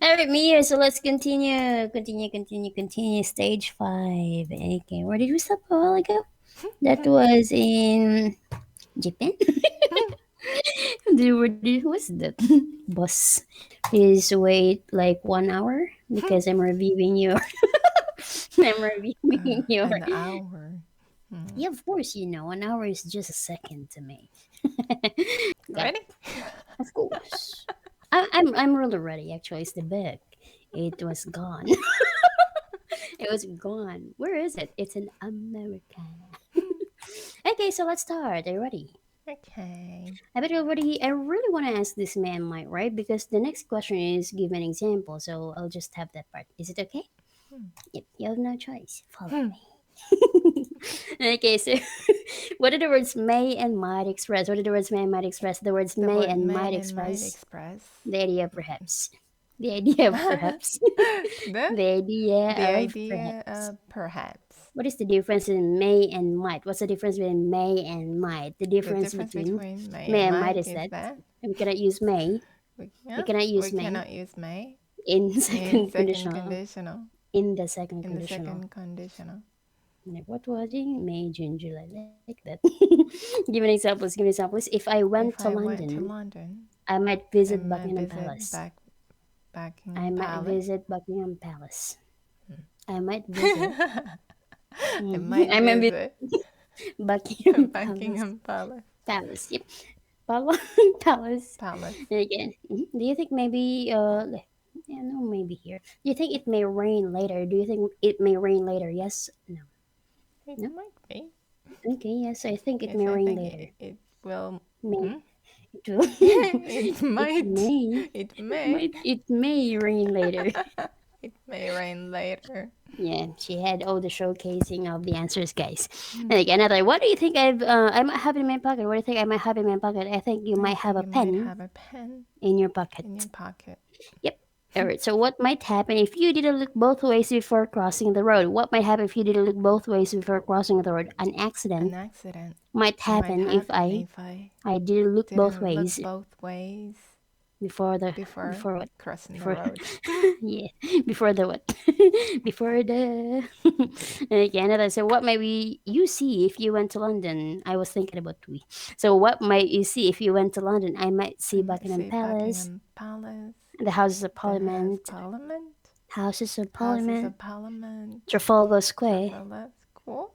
All right, Mia. So let's continue. Stage 5. Okay, where did we stop a while ago? That was in Japan. What's that? Boss. Please wait like 1 hour because I'm reviewing your. I'm reviewing your. An hour. Yeah, of course, 1 hour is just a second to me. Ready? Of course. I'm really ready. Actually, it's the book. It was gone. It was gone. Where is it? It's in America. Okay, so let's start. Are you ready? Okay. I bet already. I really want to ask this man, Mike, right? Because the next question is give an example. So I'll just have that part. Is it okay? Yep. You have no choice. Follow me. Okay, so what are the words may and might express? What are the words may and might express? The words The may word and may might and might express express. the idea of perhaps. The idea of perhaps. the The idea the of idea perhaps. of perhaps. What is the difference in may and might? What's the difference between may and might? The The difference difference between between may may and and might might is is that that we cannot use may. We cannot use we may cannot use may in in second second conditional. conditional. In the second In the conditional. second conditional. Like, what was it? May, June, July, like that. Give me examples. Give me examples. If I went If to I went to London, London, I might I visit might Buckingham visit Palace. I Buckingham might Palace. visit Buckingham Palace. I might visit. I might I might visit visit Buckingham Palace. Buckingham Palace. Palace. Yep. Palace. Palace. Again. Do you think maybe yeah, no, maybe here. Do you think it may rain later? Do you think it may rain later? Yes. No. It No. might be. Okay. Yes, I think it Yes, may I rain think later. it will. May. It will. It It might. may. It may. It may rain later. It may rain later. Yeah, she had all the showcasing of the answers, guys. Like another, what do you think I might have in my pocket? What do you think I might have in my pocket? I think you I might have think a you might pen have a pen in your pocket. in your pocket. Yep. All right. So what might happen if you didn't look both ways before crossing the road? What might happen if you didn't look both ways before crossing the road? An accident An accident might might happen if happen if I I didn't look both didn't look ways both ways before before what? crossing the Before road. yeah, before the what? Before the again. So what might you see if you went to London? I was thinking about we. So what might you see if you went to London? I might see I might Buckingham see Palace, Buckingham Palace, the Houses of the House Parliament, Parliament, Houses of Houses Parliament, of Parliament, Trafalgar Square, Trafalgar Square,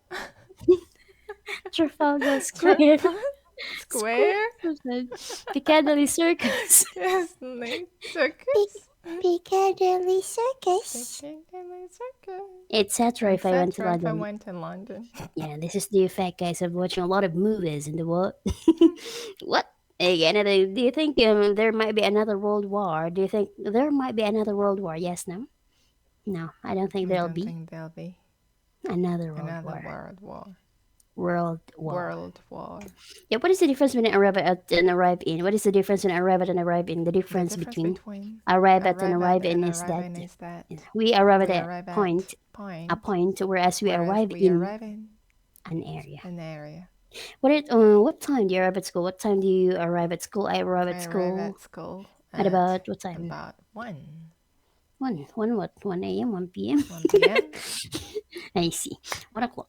Trafalgar Square, Trafalgar Square, Piccadilly Circus, Disney Circus, Piccadilly Circus, Piccadilly Circus, etc. If I went to etc. If I London. went to London. Yeah, this is the effect, guys, of watching a lot of movies in the world. What? Again, do you think there might be another world war? Do you think there might be another world war? Yes, no? No, I don't think I there'll don't be think there'll be another world another war. world war. World war. World war. Yeah, what is the difference between arrive at and arrive in? What is the difference between arrive at and arrive in? The The difference difference between between arrive at and arrive at arrive in and is arrive that in is that we arrive at we a arrive at point, point, whereas we whereas arrive we in arrive in an area. an area. What time do you arrive at school? What time do you arrive at school? I arrive I at arrive school at school at at about what time? about 1. 1 what? 1 a.m. 1 p.m. 1 p.m. I see. 1 o'clock.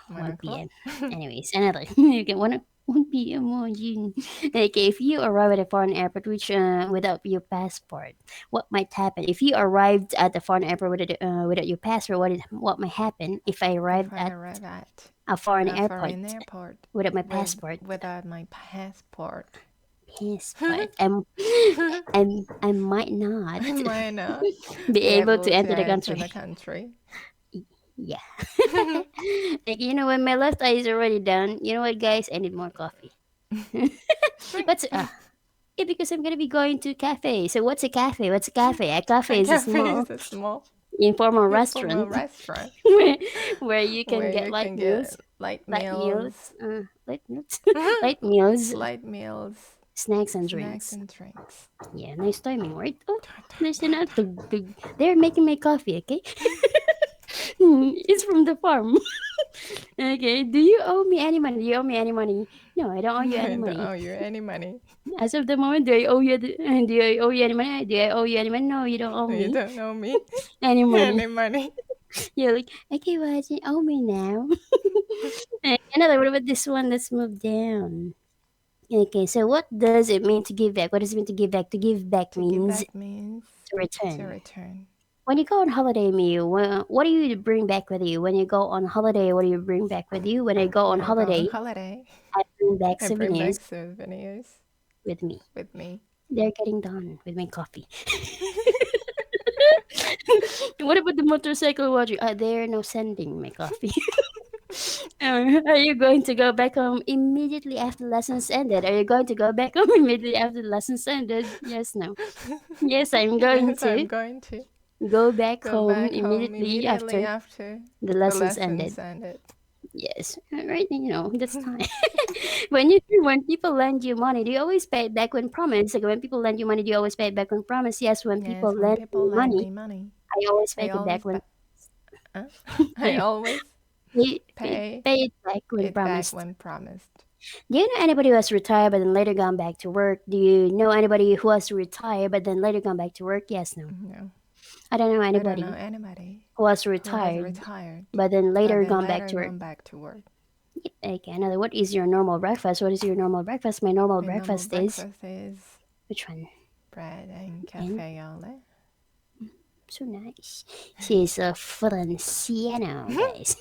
1 1 o'clock. p.m. Anyways, another. You get 1 p.m. Oh, June. Okay, if you arrive at a foreign airport which without your passport, what might happen? If you arrived at the foreign airport without your passport, what might happen if I If arrived I at arrive at a foreign a airport foreign airport without my passport? without my passport, Passport. I might not I might not be be able to able to enter the enter country. the country. Yeah. Like, when my left eye is already done, you know what, guys? I need more coffee. Drink. What's yeah, because I'm gonna be going to cafe. So what's a cafe? What's a cafe? A cafe A is a cafe small is a small informal informal restaurant restaurant where, where you can where get you light can meals, get light light meals, meals, light meals, light meals, light meals, snacks and snacks drinks. and drinks. Yeah, nice timing, right? Oh, nice enough. They're making my coffee, okay? It's from the farm. Okay. Do you owe me any money? Do you owe me any money? No, I don't owe you any I don't money. owe you any money. As of the moment, do I owe you? Do I owe you any money? Do I owe you any money? No, you don't owe You me don't owe me any money. any money. You're like, okay, well, you owe me now. Another. What about this one? Let's move down. Okay, so what does it mean to give back? What does it mean to give back? To give back To give means back means to to return. return. When you go on holiday, Miu, what do you bring back with you? When you go on holiday, what do you bring back with you? When I go on When I go on holiday, holiday, I bring back I bring back souvenirs souvenirs with me. with me. They're getting done with my coffee. What about the motorcycle watch? They're now sending my coffee. Are you going to go back home immediately after lessons ended? Are you going to go back home immediately after lessons ended? Yes, no. Yes, I'm going Yes, I'm to going to go back go home back home immediately immediately after after the the lessons ended. lessons ended. Yes, right. That's time. When people lend you money, do you always pay it back when promised? Like when people lend you money, do you always pay it back when promised? Yes, when Yes, people when lend people me lend money, me money, I always pay I it back always when huh? I always pay pay it back when it back promised. when promised. Do you know anybody who has retired but then later gone back to work? Do you know anybody who has retired but then later gone back to work? Yes, no. No, I don't know I don't know anybody anybody who has who has retired retired but then but later then gone back later to work. gone back to work. Okay, another. What is your normal breakfast? What is your normal breakfast? My normal My normal breakfast is breakfast is which one? bread and And cafe au lait. so nice. She's a Franciano, guys.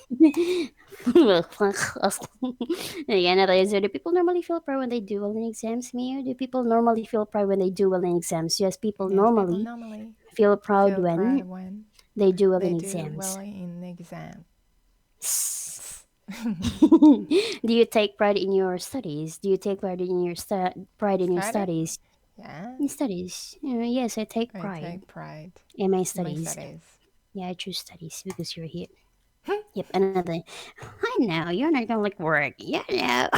Another. So do people normally feel proud when they do well in exams, Mio? Do people normally feel proud when they do well in exams? Yes, people Yes, people normally normally feel proud feel when proud when they do well they in do well exams. in exam. Do you take pride in your studies? Do you take pride in your Study? studies? Yeah, In studies, yes, I take I pride take pride in my in my studies. studies. Yeah, I choose studies because you're here. Yep, another. I know you're not gonna like work. You know,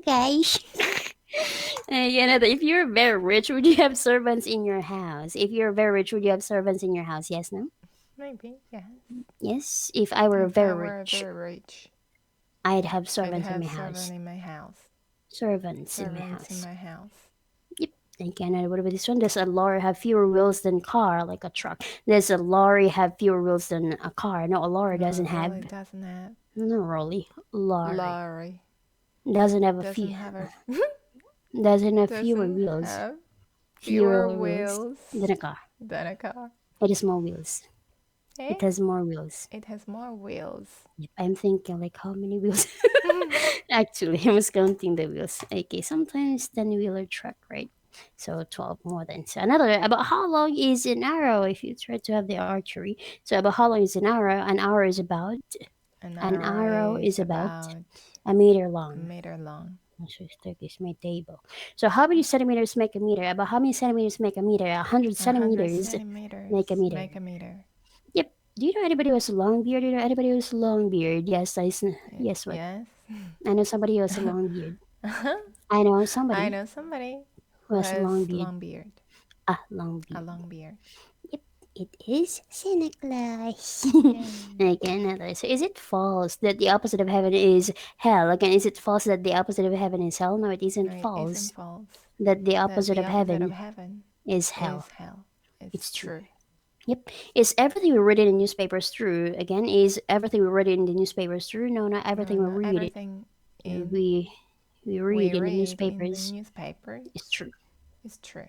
guys. Another. If you're very rich, would you have servants in your house? If you're very rich, would you have servants in your house? Yes, no. Maybe, yes. Yes. If I were If I very were rich, very rich, I'd have I'd servants in have my servant house. in my house. Servants in my Servants in house. my house. Yep. Again, what about this one? Does a lorry have fewer wheels than car, like a truck? Does a lorry have fewer wheels than a car? No, a lorry No, doesn't it have. really doesn't have. No, really. Lorry Lorry doesn't have a doesn't few. have a Doesn't have fewer doesn't wheels. have fewer Fewer wheels wheels than a car. than a car. It has more wheels. Eh? It has more wheels. It has more wheels. Yep. I'm thinking like how many wheels? Actually, I was counting the wheels. Okay, sometimes 10-wheeler truck, right? So 12 more than. So another, about how long is an arrow if you try to have the archery? So about how long is an arrow? An An arrow arrow is is about about a meter a long. meter long. So is my table. So how many centimeters make a meter? About how many centimeters make a meter? 100 100 centimeters centimeters make a meter. make a meter. Yep. Do you know anybody who has a long beard? Do you know anybody who has a long beard? Yes, yes, what? Yes. I know somebody who has a long beard. I know I somebody know somebody who who has a long has beard. long beard. A long A beard. long beard. Yep, it is Santa Claus. Yay. Again, so is it false that the opposite of heaven is hell? Again, is it false that the opposite of heaven is hell? No, it No, isn't it false isn't false. that the That opposite the of opposite of heaven heaven is is hell. hell. It's It's true. true. Yep. Is everything we read in the newspapers true? Again, is everything we read in the newspapers true? No, not No, everything we not read. everything in We read we in the read in the newspapers newspapers is true. is true.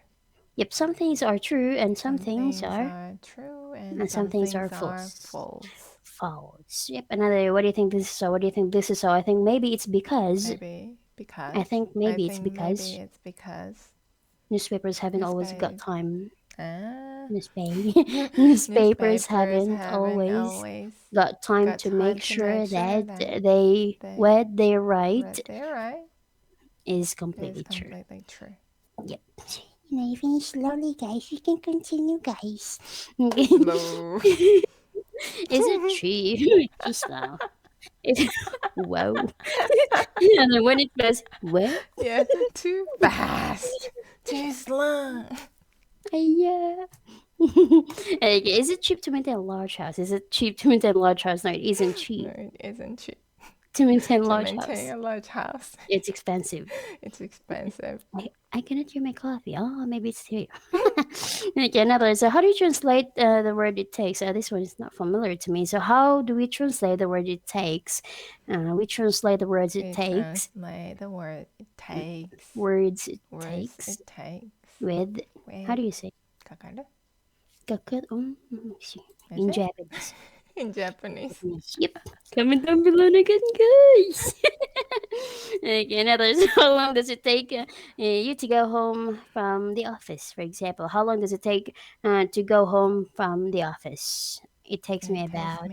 Yep, some things are true Some things are true and and some some things are things are false. false. False. Yep. Another. What do you think this is? So what do you think this is? So I think maybe it's because. Maybe because I think I maybe it's think maybe because it's because newspapers haven't always got newspaper time. ah, Newspapers newspapers haven't haven't always always got time got to time make to make sure sure that that they they what they write read their right is is completely true. completely true. Yep. You finish slowly, guys. You can continue, guys. Slow. Is it true? Too slow. Whoa. And then when it goes, whoa, Yeah, too fast, too slow. yeah. Okay, is it cheap to maintain a large house? Is it cheap to maintain a large house? No, it isn't cheap No, it isn't cheap to maintain a to large maintain house. a large house. It's expensive. It's expensive. I cannot drink my coffee. Oh, maybe it's here. Okay, another. So, how do you translate the word it takes? This one is not familiar to me. So, how do we translate the word it takes? We translate the words it We takes. translate the word it takes. Words it Words takes it takes. with. How do you say? かかる In Is it? Japanese. In Japanese. Yep. Comment down below again, guys. Okay, another. So how long does it take you to go home from the office? For example, how long does it take to go home from the office? It takes me about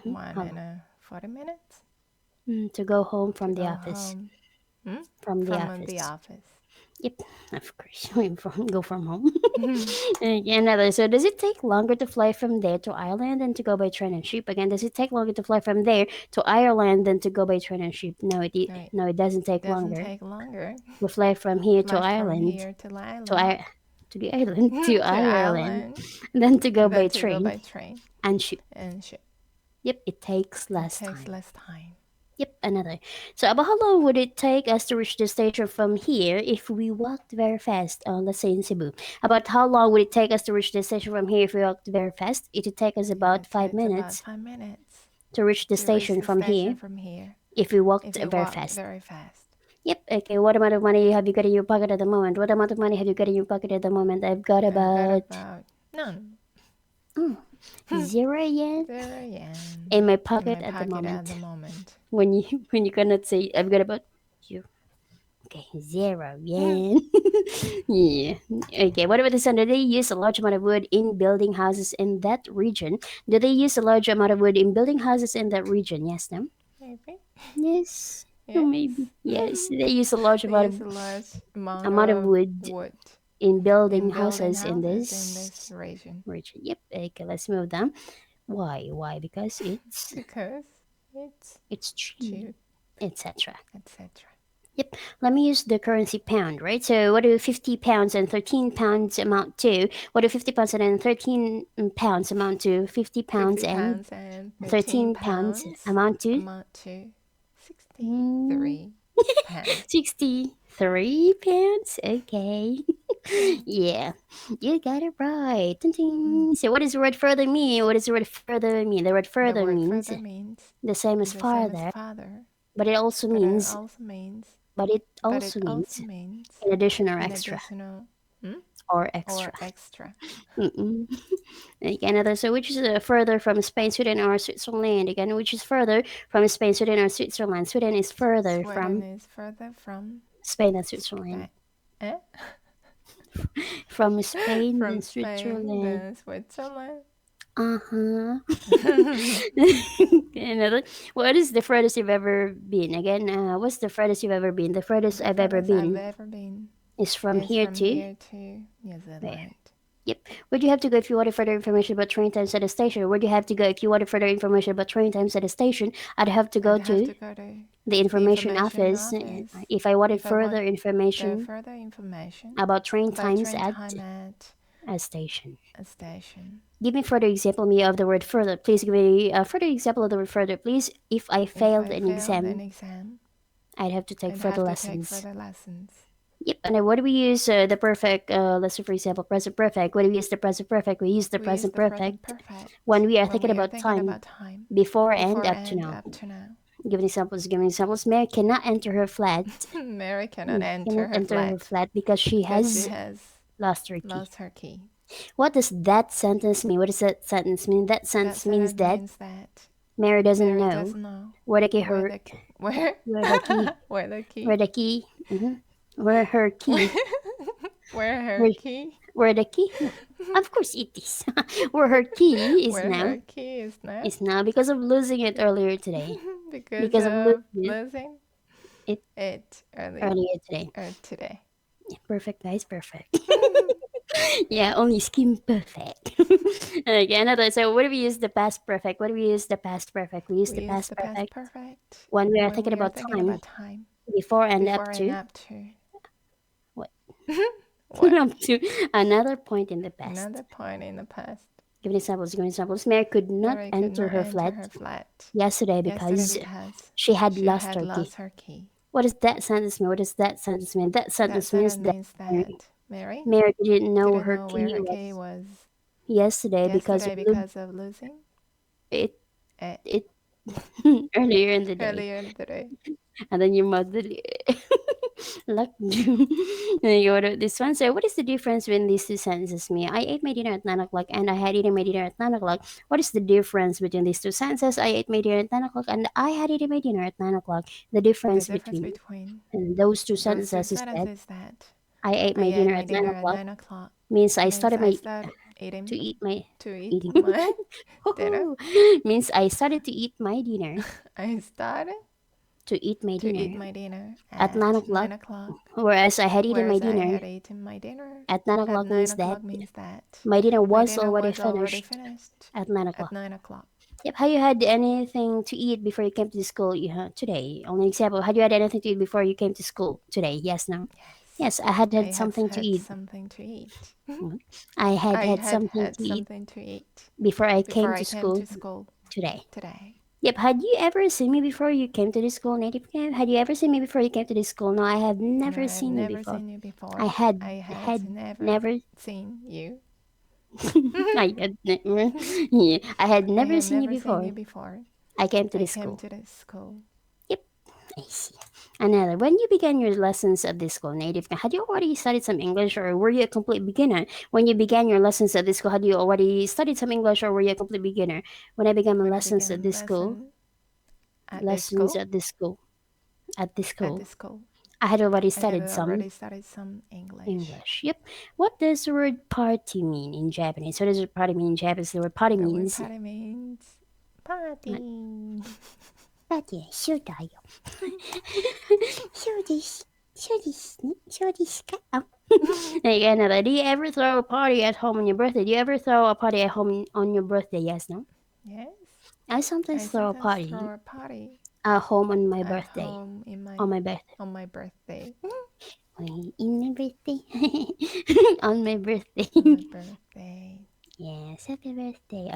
One and 40 minutes to go home from to the go office. home. From the From office. the office. Yep, of course. Go from home. Okay, another. So, does it take longer to fly from there to Ireland than to go by train and ship? Again, does it take longer to fly from there to Ireland than to go by train and ship? No, it doesn't take Doesn't longer. take longer. We fly from here to Fly from Ireland here to Ireland. to the island to To Ireland, Ireland. than to go Then by to go by train train and ship. and ship. Yep, it takes It less takes time. less time. Yep, another. So, about how long would it take us to reach the station from here if we walked very fast? Let's say in Cebu. About how long would it take us to reach the station from here if we walked very fast? It would take us about 5 minutes About 5 minutes to reach the to reach station the from station here from here if we walked if you very walk fast. very fast. Yep, okay. What amount of money have you got in your pocket at the moment? What amount of money have you got in your pocket at the moment? I've got about none. 0 yen 0 yen in my in pocket my at the pocket moment. at the moment. When you cannot say I've got about you. Okay, 0 yen. Yeah. Okay, what about this one? Do they use a large amount of wood in building houses in that region? Do they use a large amount of wood in building houses in that region? Yes, no? Maybe. Yes. Or Yes. maybe. Yes. They use a large They amount use a large amount of wood wood in building in building houses in houses in this this region region. Yep. Okay, let's move down. Why? Why? Because because it's cheap, cheap, etc. etc. Yep. Let me use the currency pound, right? So what do 50 pounds and 13 pounds amount to? What do 50 pounds and 13 pounds amount to? 50 pounds 50 and pounds and 13 pounds amount to? amount to Mm, 63 pounds. 63 pounds? Okay. Yeah. You got it right. Ding, ding. So what does the word further mean? What does the word further mean? The word The further word means further means the same as the same as farther, father, but it also but it means also means in addition or in extra additional or or extra. extra. Mm-mm. Again, another. So, which is further from Spain, Sweden, or Switzerland? Again, which is further from Spain, Sweden, or Switzerland? Sweden is further Sweden from is further from Spain than Switzerland. Eh? From Spain From than Spain Switzerland. than Switzerland. Uh-huh. Another. What is the furthest you've ever been? Again, what's the furthest you've ever been? The furthest The I've ever furthest I've been ever been is from is here from to here to New where? Zealand. Yep. Where do you have to go if you wanted further information about train times at a station? Where do you have to go if you wanted further information about train times at a station? I'd have to go I'd have to to go to the information information office office if I wanted if I want further information further information about train about times train at time at a station. a station. Give me further example me of the word further. Please give me a further example of the word further, please. If I If failed I an failed an exam, exam, I'd have to take I'd further have to take lessons. further lessons. Yep, and then what do we use the perfect, let's say for example, present perfect. What do we use the present perfect? We use the We use present the present perfect perfect when we are when thinking we are about thinking time about time before and before up to and now. up to now. Giving examples. Mary cannot enter her flat. Mary cannot enter Cannot her enter her flat flat because she because she has has lost her key. lost her key. What does that sentence mean? What does that sentence mean? That That sentence sentence means that means that Mary doesn't Mary know doesn't know where the key where her the where where the key where the key where the key where her key where her where, key where the key. No, of course it is. Where her key is where now her key is now is now because of losing it earlier today. because Because of of losing losing it it earlier earlier today. today. Yeah, perfect, guys, perfect. Yeah, only skin perfect. Okay, another. So, what do we use the past perfect? What do we use the past perfect? We use We the use past the past perfect perfect when we are when thinking we are about thinking about time time before and up before and to up to what? What? Up to another point in the past. Another point in the past. Give examples. Give examples. Mary could not Mary enter her flat yesterday because she had lost her key. her key. What does that sentence mean? What does that sentence mean? That sentence means that Mary Mary didn't know didn't her know where her key key was was yesterday because of losing it it earlier in the day. earlier in the day. And then your mother locked you. And you ordered this one. So what is the difference between these two sentences mean? I ate my dinner at 9 o'clock and I had eaten my dinner at 9 o'clock. What is the difference between these two sentences? I ate my dinner at 9 o'clock and I had eaten my dinner at 9 o'clock. The difference between those two sentences is that I ate my dinner at 9 o'clock means I started my to eat my dinner. Means I started to eat my dinner. I started to eat my dinner at 9 o'clock. Whereas I had eaten my dinner at 9 o'clock means that my dinner was already finished at 9 o'clock. Yep. Have you had anything to eat before you came to school today? Only example. Had you had anything to eat before you came to school today? Yes, no? Yes, I had something to eat. I had something to eat before I came to school today. Yep. Had you ever seen me before you came to this school, native camp? Had you ever seen me before you came to this school? No, I have never seen you before. I had never seen you. I had never. Yeah, I had never seen you before. I came to this school. Yep. I see. Another. When you began your lessons at this school, native camp, had you already studied some English, or were you a complete beginner? When you began your lessons at this school, had you already studied some English, or were you a complete beginner? When I began my lessons at this school, at this school, I had already studied some English. Yep. What does the word party mean in Japanese? What does the word party mean in Japanese? The word party means party. だってそうだよ。そうです。そうですね。そうですか。Another. Do you ever throw a party at home on your birthday? Do you ever throw a party at home on your birthday? Yes, no? Yes. I sometimes throw a party at home on my birthday. On my birthday. On my birthday. In my birthday. On my birthday. Yes, happy birthday.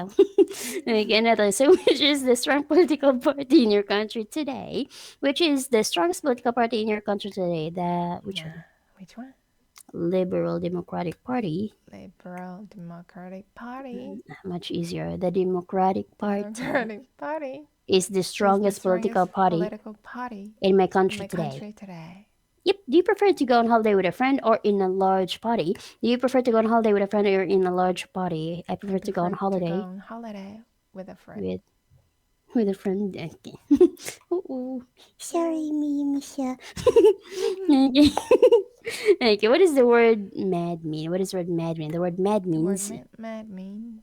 Another. So, which is the strong political party in your country today? Which is the strongest political party in your country today? Which one? Which one? Liberal Democratic Party. Liberal Democratic Party. Much easier. The Democratic Party. Democratic Party is the strongest political party in my country today. Yep. Do you prefer to go on holiday with a friend or in a large party? Do you prefer to go on holiday with a friend or in a large party? I prefer to go on holiday. With a friend. With a friend. Okay. Oh, sorry, Misha. Okay. What does the word mad mean? What does the word mad mean? The word mad means. Mad means.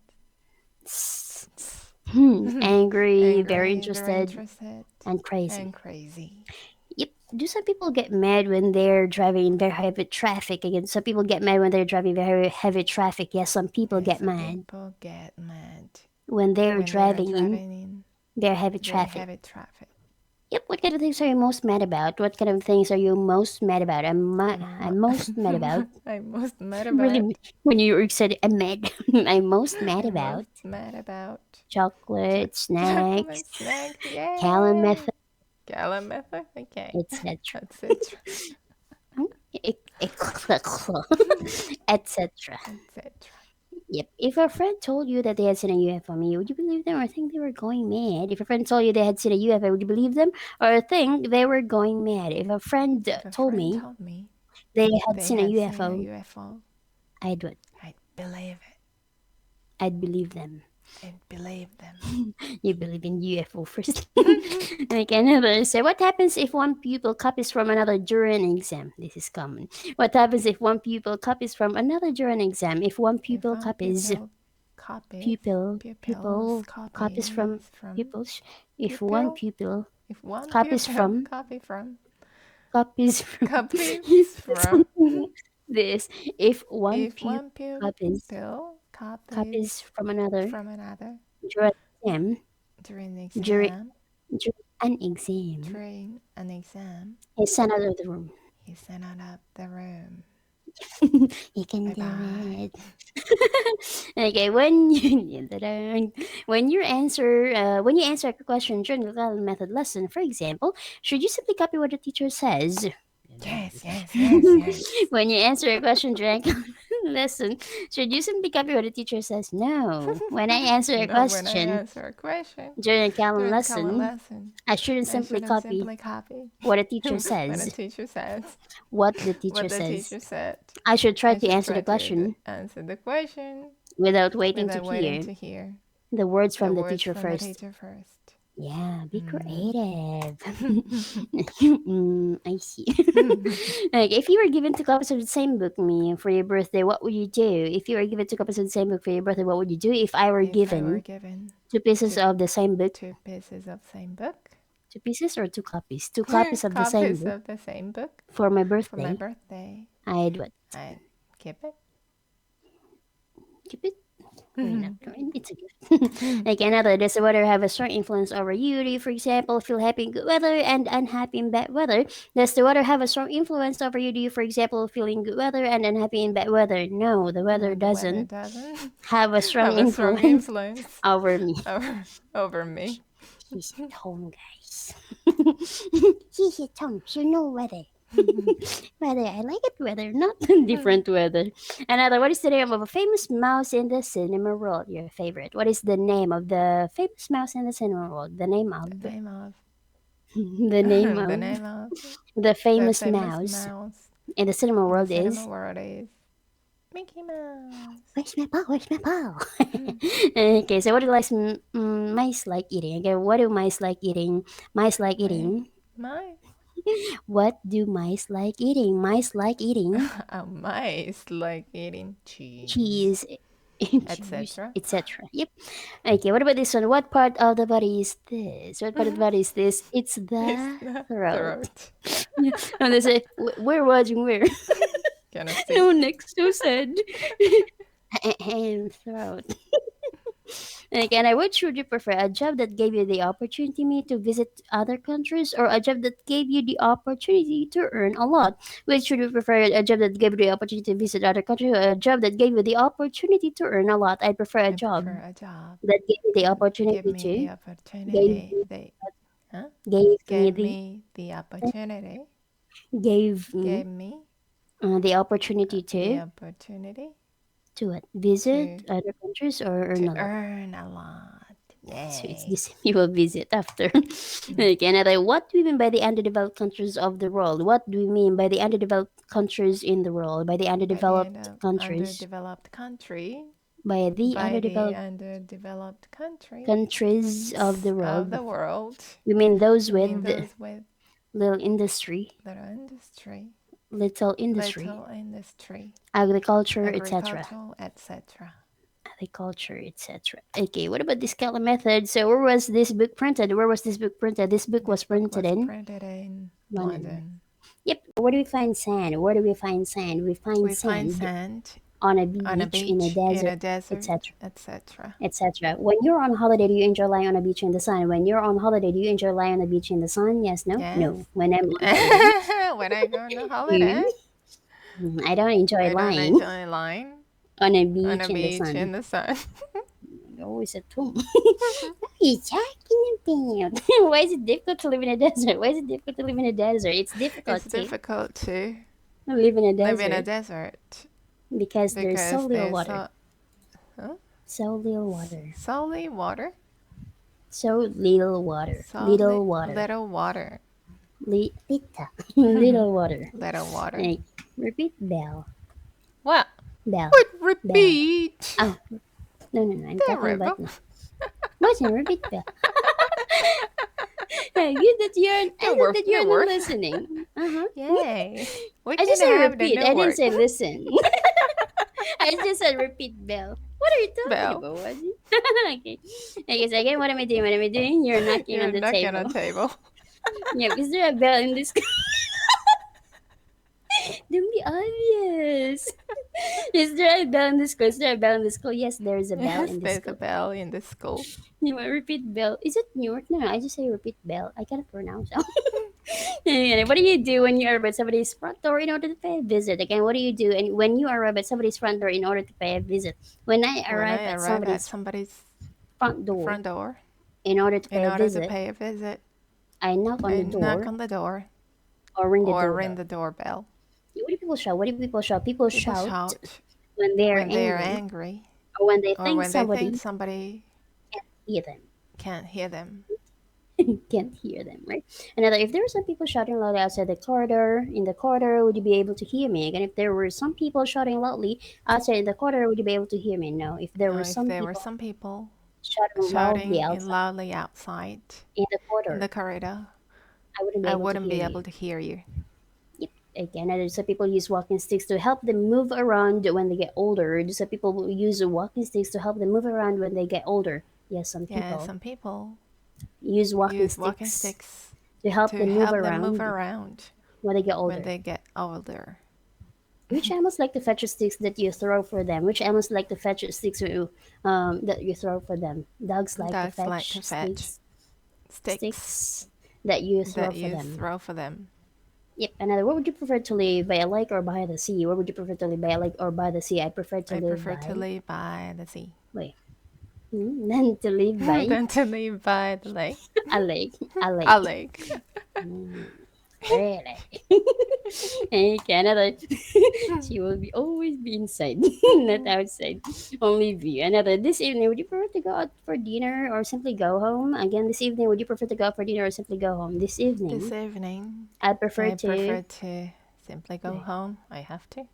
Angry, very interested, and crazy. Yep. Do some people get mad when they're driving in very heavy traffic? Again, some people get mad when they're driving very heavy traffic. Yes, some people get mad. When they're driving in very heavy traffic. Yep. What kind of things are you most mad about? What kind of things are you most mad about? I'm most mad about. I'm most mad about. Really, when you said I'm mad, I'm most mad about. Chocolate, snacks, Callan Method. Callan Method? Okay. Etc. Etc. Yep. If a friend told you that they had seen a UFO, would you believe them or think they were going mad? If a friend told you they had seen a UFO, would you believe them or think they were going mad? If a friend told me they had seen a UFO, I'd believe it. I'd believe them. You believe in UFO first. Okay, another. So what happens if one pupil copies from another during an exam? This is common. What happens if one pupil copies from another during an exam? If one pupil copies from pupils. If one pupil copies from this. If one pupil copies from another during an exam, he's sent out of the room. You can do Bye-bye. it. Okay, when you answer a question during the Callan Method lesson, for example, should you simply copy what the teacher says? Yes, yes, yes, yes. When you answer a question during lesson, should you simply copy what the teacher says? No. When I answer a No, when I question answer a question during a Callan during the Callan lesson, lesson, I shouldn't I simply shouldn't copy simply copy what a teacher what the says. teacher says. What the teacher What the says. teacher said. I should try I to should answer try the to question answer the question without waiting to without waiting hear to hear the words the from the words teacher from the first. teacher first. Yeah, be creative. I see. Like, if you were given two copies of the same book, me, for your birthday, what would you do? If you were given two copies of the same book for your birthday, what would you do? If I were If I were given given two pieces of the same book, two pieces of same book, two pieces or two copies? Two copies of the same copies book of the same book for my for my birthday. birthday, I'd what? I'd keep it. Keep it. Why not? It's a gift. Like another, does the weather have a strong influence over you? Do you, for example, feel happy in good weather and unhappy in bad weather? Does the weather have a strong influence over you? Do you, for example, feel in good weather and unhappy in bad weather? No, the weather No, the weather doesn't doesn't have a strong have a strong influence influence over me. over me. He's at home, guys. He's at home, so no weather. Weather, I like it weather, not different weather. Another, what is the name of a famous mouse in the cinema world? Your favorite. What is the name of the famous mouse in the cinema world? The name of The name of the name the of name of the the famous famous mouse mouse in the cinema in the world cinema is world is Mickey Mouse. Where's my paw? Where's my paw? Okay, so what do mice like eating? Okay, what do mice like eating? Mice like eating. My What do mice like eating? Mice like eating mice like eating cheese, cheese, juice, etc. etc. Yep. Okay, what about this one? What part of the body is this? What part of the body is this? It's It's the the throat. throat. Yeah. And they say, we're watching where? Can I see? No, next, so sad. Throat. Again, which would you prefer? A job that gave you the opportunity to visit other countries, or a job that gave you the opportunity to earn a lot? Which would you prefer? A job that gave you the opportunity to visit other countries, or a job that gave you the opportunity to earn a lot? I prefer a I job prefer a job that gave me the that give opportunity me to the gave opportunity. me, They huh? gave me Gave me the opportunity. gave Gave me me the opportunity the opportunity to what? Visit to other countries or earn a lot. earn a lot. So it's Yay. the same you will visit after. Okay, another. What do we mean by the underdeveloped countries of the world? What do we mean by the underdeveloped countries in the world? By the By the end underdeveloped of countries? underdeveloped country. By the By the underdeveloped underdeveloped country countries of the of world. the world. We mean those We mean with those with little industry, little industry, little industry, little industry, agriculture, etc. agricultural, etc. Agriculture, etc. Okay, what about this Callan method? So, where was this book printed? Where was this book printed? This book was This book printed was in printed in London. London. Yep. Where do we find sand? Where do we find sand? We find We find sand sand on a on a beach, in a beach, in desert, a desert, etc. etc. etc. When you're on holiday, do you enjoy lying on a beach in the sun? When you're on holiday, do you enjoy lying on the beach in the sun? Yes, no? Yes. No. When I'm on holiday, When I go on a mm, holiday, I don't enjoy I don't lying enjoy lying on a on a beach in the beach sun. in the sun. Always at home. What are you talking about? Why is it difficult to live in a desert? Why is it difficult to live in a desert? It's It's difficult to difficult to live in a live in a desert desert because there's so because little there's water. huh? So little water. Salty water. So little water. Salty Little water. little water. Little. Little water. Little water. Like, repeat bell. What? Bell. What Bell. repeat? Oh, no. I'm There talking we go. about no. What's a repeat bell? I get that you're. I Good thought work. that Good you're work. not listening. Yay. We I can just said have the repeat. new I didn't word. say listen. I just said repeat bell. What are you talking Bell. about, Wazzy? Okay. Okay, so again, what am I doing? What am I doing? You're knocking You're on the knocking on table. a table. Yep. Is there a bell in this? Don't be obvious. Is there a bell in this school? Is there a bell in this school? Yes, there is a bell Yes, in this there's a school. bell in the school. You want repeat bell? Is it New York? No, I just say repeat bell. I cannot pronounce. And what do you do when you arrive at somebody's front door in order to pay a visit? Again, what do you do and when you arrive at somebody's front door in order to pay a visit? When I When arrive I at arrive at somebody's somebody's front door front door in order to in pay a order to visit, pay a visit, I knock on I the knock door on the door or ring the or ring doorbell. the doorbell. What do people shout? What do people shout? People People shout shout when they are when they are angry angry or when they or think when they think somebody somebody can't hear them. can't hear them. Can't hear them, right? Another, if there were some people shouting loudly outside the corridor, in the corridor, would you be able to hear me? Again, if there were some people shouting loudly outside in the corridor, would you be able to hear me? No. If there were If some there were people some people shouting loudly shouting outside loudly outside in the in the corridor, corridor, I wouldn't be I able to wouldn't hear be you. able to hear you. Yep. Again, and some people use walking sticks to help them move around when they get older. Some people will use walking sticks to help them move around when they get older. Yes, some Yeah, people some people use walking use walking sticks sticks to help to them move help them move around around when they get when older. they get older. Which animals like to fetch sticks that you throw for them? Which animals like to fetch sticks that you throw for them? Dogs like to Dogs like fetch to fetch sticks sticks that you throw that for you them. throw for them. Yep. Another. What would you prefer to live by a lake or by the sea? Where would you prefer to live by a lake or by the sea? I prefer to I live prefer to by. live by the sea Wait. Then to live by than to live by the lake. a lake. A A lake. lake. Really? Hey, Canada. She will be always be inside, not outside. Only be. Another. This evening, would you prefer to go out for dinner or simply go home? Again, this evening, would you prefer to go out for dinner or simply go home? This This evening, evening, I prefer I to prefer to simply go home. I have to.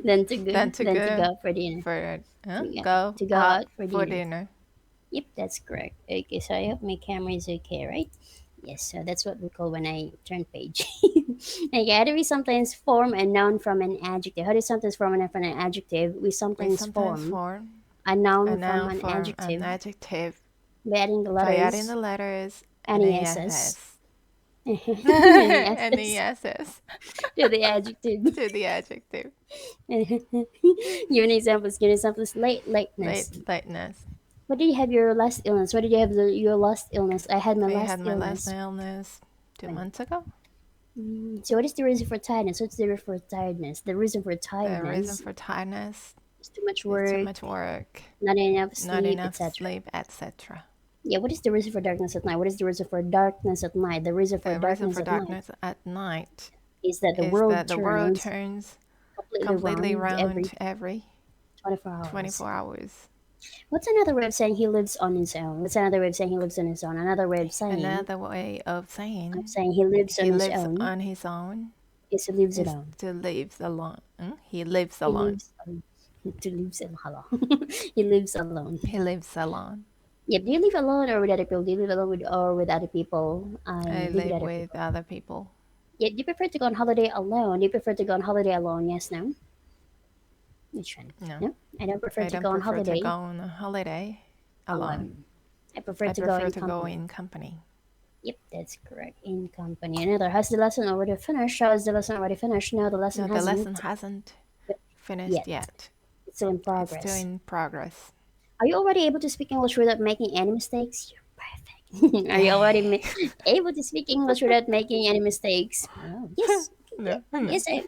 than to go Than to than to go go out for dinner. for Yeah, go to go out out for for dinner. dinner. Yep, that's correct. Okay, so I hope my camera is okay, right? Yes, so that's what we call when I turn page. Okay, how do we sometimes form a noun from an adjective? How do we sometimes form a noun from an adjective? We We sometimes sometimes form form a a noun from noun an form an adjective adjective by adding the by adding the letters letters NESS NASS. NESS NESS to the adjective. to the adjective. Give an examples. Give examples. Lateness. Lateness. What did you have your last illness? What did you have your last illness? I had my I last had my last illness. illness 2 months ago. So what is the reason for tiredness? What's the reason for tiredness? The reason for The reason tiredness for tiredness is too much is too work, much work, not enough not sleep, enough etc. sleep, etc. Yeah, what is the reason for darkness at night? What is the reason for darkness at night? The reason for The reason darkness for at night darkness at night is that the is world that the world turns turns completely completely round round every every 24 hours. 24 hours. What's another way of saying he lives on his own? What's another way of saying he lives on his own? Another way Another way of of saying saying he lives on he his lives own on his own is he lives is alone. to live alone. He lives He alone. lives to lives in hello. He lives alone. He lives alone. Yeah, do you live alone or with other people? Do you live alone with or with other people? I I live with live other with people. other people. Yeah, do you prefer to go on holiday alone? Do you prefer to go on holiday alone? Yes, no? Which one? No, No, I don't prefer I to don't go on prefer to go holiday on a holiday alone. alone. I prefer I to go prefer in to go company. in company. Yep, that's correct. In company. Another, has the lesson already finished? Has the lesson already finished? No, the lesson No, the lesson hasn't hasn't finished yet. yet. It's still in It's still progress. in progress. Are you already able to speak English without making any mistakes? You're perfect. Are you already able to speak English without making any mistakes? Oh, yes. Yeah, No, no. yes, I.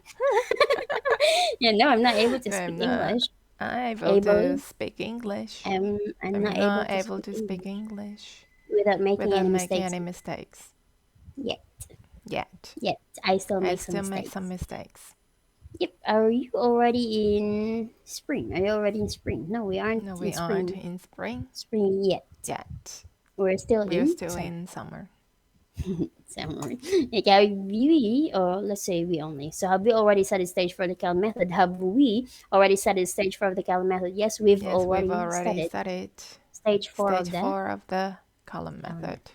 Yeah, no, I'm not able to No, speak I'm not English. able to Able, speak English. I'm I'm not able not to able speak to speak English English without making without any making mistakes any mistakes yet. yet. Yet, I still I make some still make some mistakes. mistakes. Yep. Are you already in spring? Are you already in spring? No, we aren't No, in we aren't spring. in spring Spring yet. yet. We're still We are in still summer. in summer. Summer. Like have we, or let's say we only. So have we already set a stage for the Callan method? Have we already set a stage for the Callan method? Yes, we've Yes, we've already already started studied stage four of stage the 4 of the Callan Callan method. method.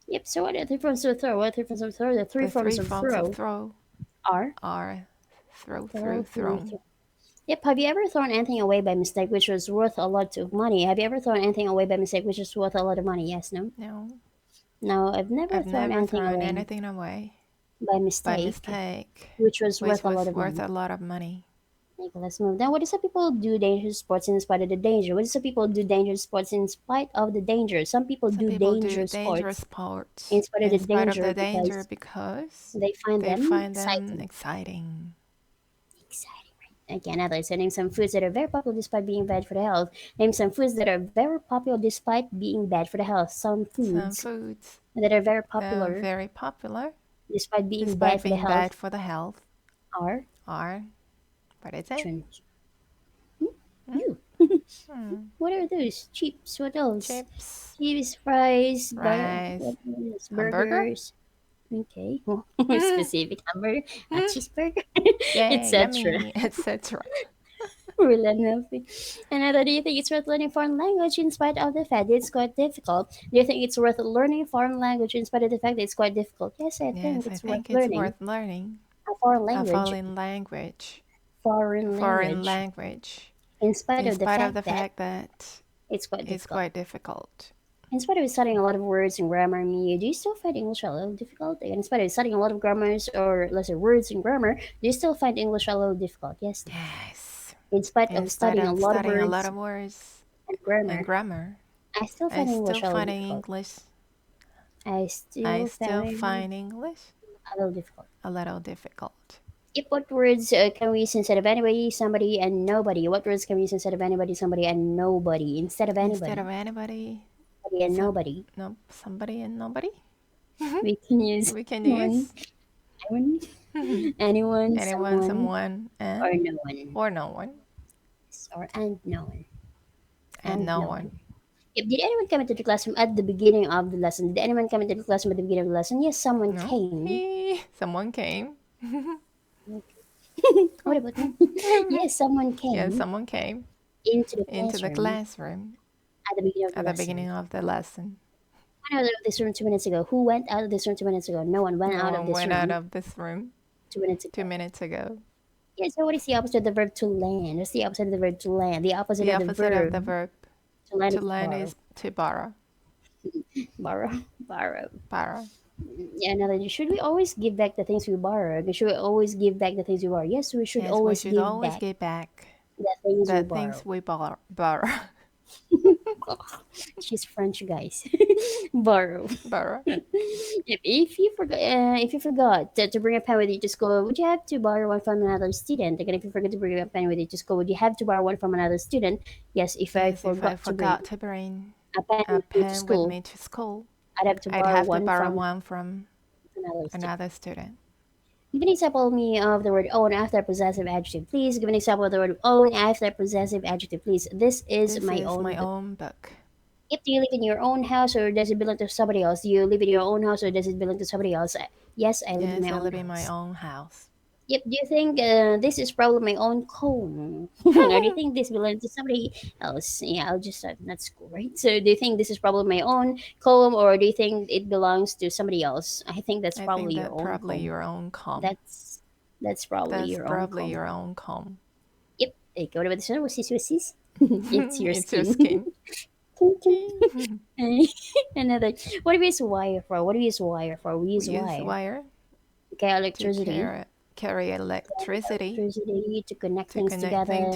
Yep. So what are the three forms of throw? What are the three forms of throw? The three The three forms of forms of throw throw are are throw, throw, through, through, thrown. throw. Yep. Have you ever thrown anything away by mistake which was worth a lot of money? Have you ever thrown anything away by mistake which is worth a lot of money? Yes, no? No, No, I've never I've thrown never anything thrown away anything away by by mistake mistake, which was which worth a lot was of worth money. a lot of money. Okay, let's move down. What do some people do dangerous sports in spite of the danger? What do some people do dangerous sports in spite of the danger? Some people Some do people do dangerous dangerous sports sports in spite of in the spite of the danger danger because because they find they them find them exciting. exciting. Exciting, right? Again, others. So name some foods that are very popular despite being bad for the health. Name some foods that are very popular despite being bad for the health. Some Some foods foods that are very that are popular very popular despite being despite bad for the being health bad for the health are are, what is it? chun. Hmm? You. Hmm. What are those? Chips. What else? Chips, Chips, fries, rice, what else? hamburger? Burgers. Okay. More Mm. specific hamburger, a cheeseburger, Yeah, etc. yummy, etc. Really nothing. Another, do you think it's worth learning foreign language in spite of the fact that it's quite difficult? Do you think it's worth learning foreign language in spite of the fact that it's quite difficult? Yes, I think Yes, I it's worth think it's learning worth learning a foreign a language. foreign language. Foreign Foreign language. language, In spite in of the spite of the fact that fact that it's quite it's difficult. quite difficult. In spite of studying a lot of words and grammar, I mean, do you still find English a little difficult? And in spite of studying a lot of grammars or let's say words and grammar, do you still find English a little difficult? Yes. No. Yes, In spite in of spite studying a of lot of studying a lot words of words and and grammar, grammar, I still I find still English a little find difficult. English. I I still still find find English a little difficult. a little difficult. Yep, what words can we use instead of anybody, somebody, and nobody? What words can we use instead of anybody, somebody, and nobody? Instead of Instead anybody, of anybody, somebody, and nobody, no, somebody and nobody, we can use we can one, use anyone, anyone, someone, someone, or and no one. or no one, Or and no one. and And no no one. one. Yep. Did anyone come into the classroom at the beginning of the lesson? Did anyone come into the classroom at the beginning of the lesson? Yes, someone No, came. someone came. What about me? Yes, someone Yes, came someone came into the into the classroom classroom at the beginning of the at the lesson. beginning of the lesson. Went out of this room 2 minutes ago. Who went out of this room 2 minutes ago? No one went No out of one this went out room of this room 2 minutes 2 ago. minutes ago. Yeah, so what is the opposite of the verb to land? What's the opposite of the verb to land? The opposite The of the opposite of the verb verb to to is land borrow. is to borrow. Borrow. Borrow. Borrow. Yeah, another. Should we always give back the things we borrow? Should we always give back the things we borrow? Yes, we should Yes, we always should give always back give back the things we the borrow. things we borrow. Oh, she's French, guys. Borrow. Borrow. If you forgot to bring a pen with you to school, would you have to borrow one from another student? Again, if you forget to bring a pen with you to school, would you have to borrow one from another student? Yes, if I Yes, if I forgot to bring forgot to bring a pen a with me to pen with school, me to school, I'd have to I'd borrow have to one borrow from one from another student. another student. Give an example me of the word own after possessive adjective, please. Give an example of the word own after possessive adjective, please. This is This my is own my book. own book. If do you live in your own house or does it belong to somebody else? Do you live in your own house or does it belong to somebody else? Yes, I live in Yes, my I own live in my house. own house. Yep. Do you think this is probably my own comb, or do you think this belongs to somebody else? Yeah, I'll just that's cool, right? So, do you think this is probably my own comb, or do you think it belongs to somebody else? I think that's I think probably your that own probably comb. your own comb. That's probably That's your own probably comb. your own comb. Yep. Okay, what about this one? What's this? What's this? It's your It's your skin. skin. Ting, ting. Another. What do we use wire for? What do we use wire for? We We use use wire. wire Okay, to electricity. carry electricity, Electricity to connect to things connect together,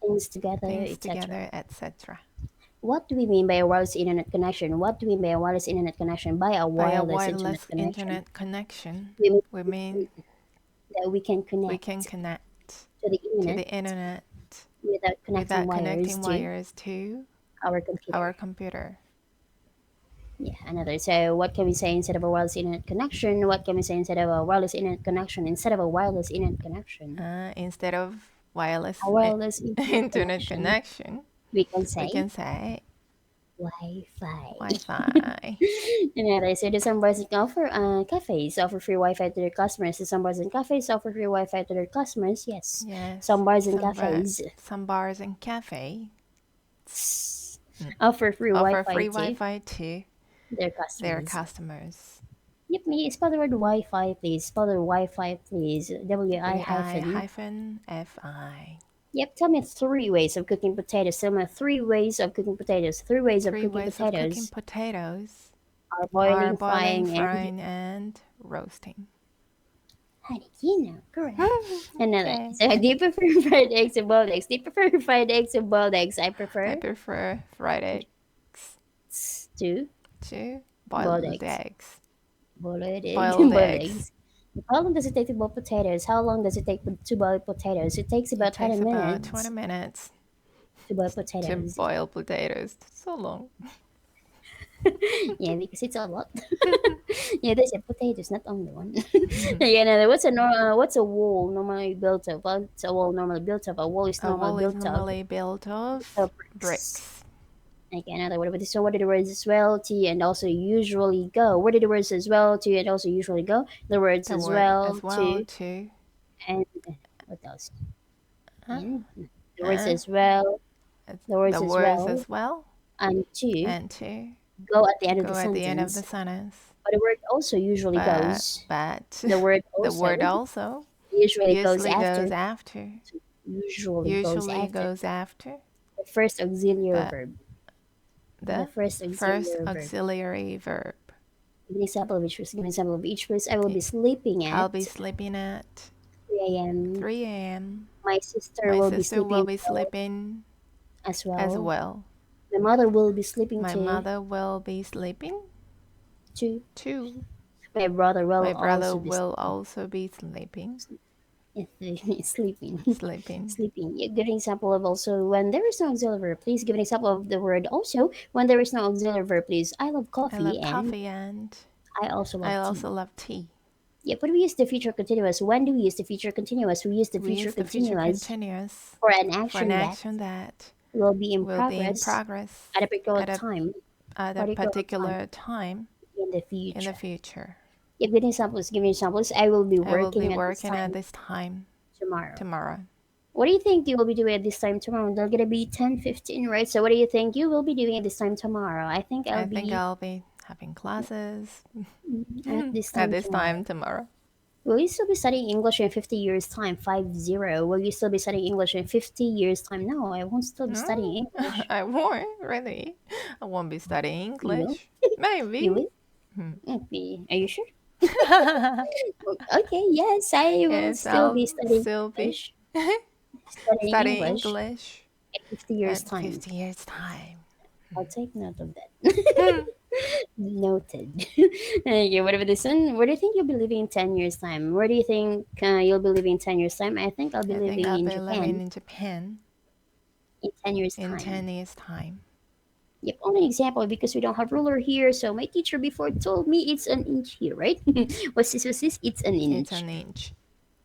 things etc. together, etc. What do we mean by a wireless internet connection? What do we mean by a wireless internet connection? By a By a wireless internet wireless connection, internet connection, we mean we mean that we can we can connect connect to the to internet the internet without connecting without wires connecting to wires to our computer. our computer. Yeah, another. So, what can we say instead of a wireless internet connection? What can we say instead of a wireless internet connection? Instead of a wireless internet connection, Instead of wireless a wireless internet internet connection, connection, we can we say can say Wi-Fi. Wi-Fi. Another. So, do some bars and cafes offer free Wi-Fi to their customers? Do some bars and cafes offer free Wi-Fi to their customers? Yes. Yes, Some bars and cafes some bars and cafes offer free offer Wi-Fi free to Wi-Fi to their their customers. customers. Yep, me. Spell the word Wi-Fi, please. Spell the Wi-Fi, please. W-I W-I hyphen. hyphen F-I. Yep, tell me three ways of cooking potatoes. Tell me three ways of cooking potatoes. Three ways of Three cooking ways of cooking potatoes potatoes are are boiling, boiling, frying, and frying, and roasting. How did you know? Correct. Another. Okay. So, do you prefer fried eggs or boiled eggs? Do you prefer fried eggs or boiled eggs? I I prefer prefer fried eggs to to boiled boiled eggs. eggs. Boiled eggs. Boiled Boiled eggs. eggs. How long does it take to boil potatoes? How long does it take to boil potatoes? It takes about It takes 20 about minutes 20 minutes to boil to potatoes. boil potatoes. So long. Yeah, because it's a lot. Yeah, there's a potatoes, not only one. Yeah, no, what's a wall normally built of? What's a wall normally built of? A wall is A normally wall is built of normally built of bricks. bricks. Okay, another word. So what are the words as well to and also usually go? What are the words as well to and also usually go? The words The as word well as well to to and what else? huh? And the words Uh, as well. The words the as words well as well and to and to go at the end of the go at the end of the sentence. sentence. But the word also usually goes. But The word the word also also usually goes usually goes after. after. Usually goes Usually after goes after the first auxiliary the verb. The the first first auxiliary verb. auxiliary verb. Give an example of each place. Give an example of each place. I will be sleeping I'll at be sleeping at 3 a.m. 3 a.m. My sister My will be sister will sleeping be sleeping as as well. well. My mother will be sleeping My too. mother will be sleeping Too. too. My brother will My brother also be will also be sleeping. sleeping. Sleeping. Sleeping. A good example of also when there is no auxiliary verb. Please give an example of the word also when there is no auxiliary verb. Please. I love I coffee love and coffee and I also I love also tea. love tea. Yeah, but we use the future continuous. When do we use the future continuous? We use the We future use the future continuous continuous for an for an action that action that will be in will be in progress progress at a particular at a time. at a Particular time particular time in the in the future. future. Yeah, good examples. Give me examples. I will be I will be working at this working at time this time tomorrow. tomorrow. What do you think you will be doing at this time tomorrow? They're gonna be 10:15, right? So what do you think you will be doing at this time tomorrow? I think I'll I think be I'll be having classes at this at time this tomorrow. time tomorrow. Will you still be studying English in 50 years' time? 50. Will you still be studying English in 50 years' time? No, I won't still be No, studying English. I won't really. I won't be studying You will? English. You Maybe. will? Okay. Are you sure? Okay, yes, I will Yes, still be I'll studying still be English. Studying studying English English in 50 years' at time. 50 years' time. I'll take note of that. Noted. Okay, what about this one? Where do you think you'll be living in 10 years' time? Where do you think you'll be living in 10 years' time? I think I'll be I think living I'll in be living Japan in Japan in 10 years' in time. 10 years' time. Yep, only an example because we don't have ruler here. So my teacher before told me it's an inch here, right? What's this? What's this? It's an It's inch. an inch.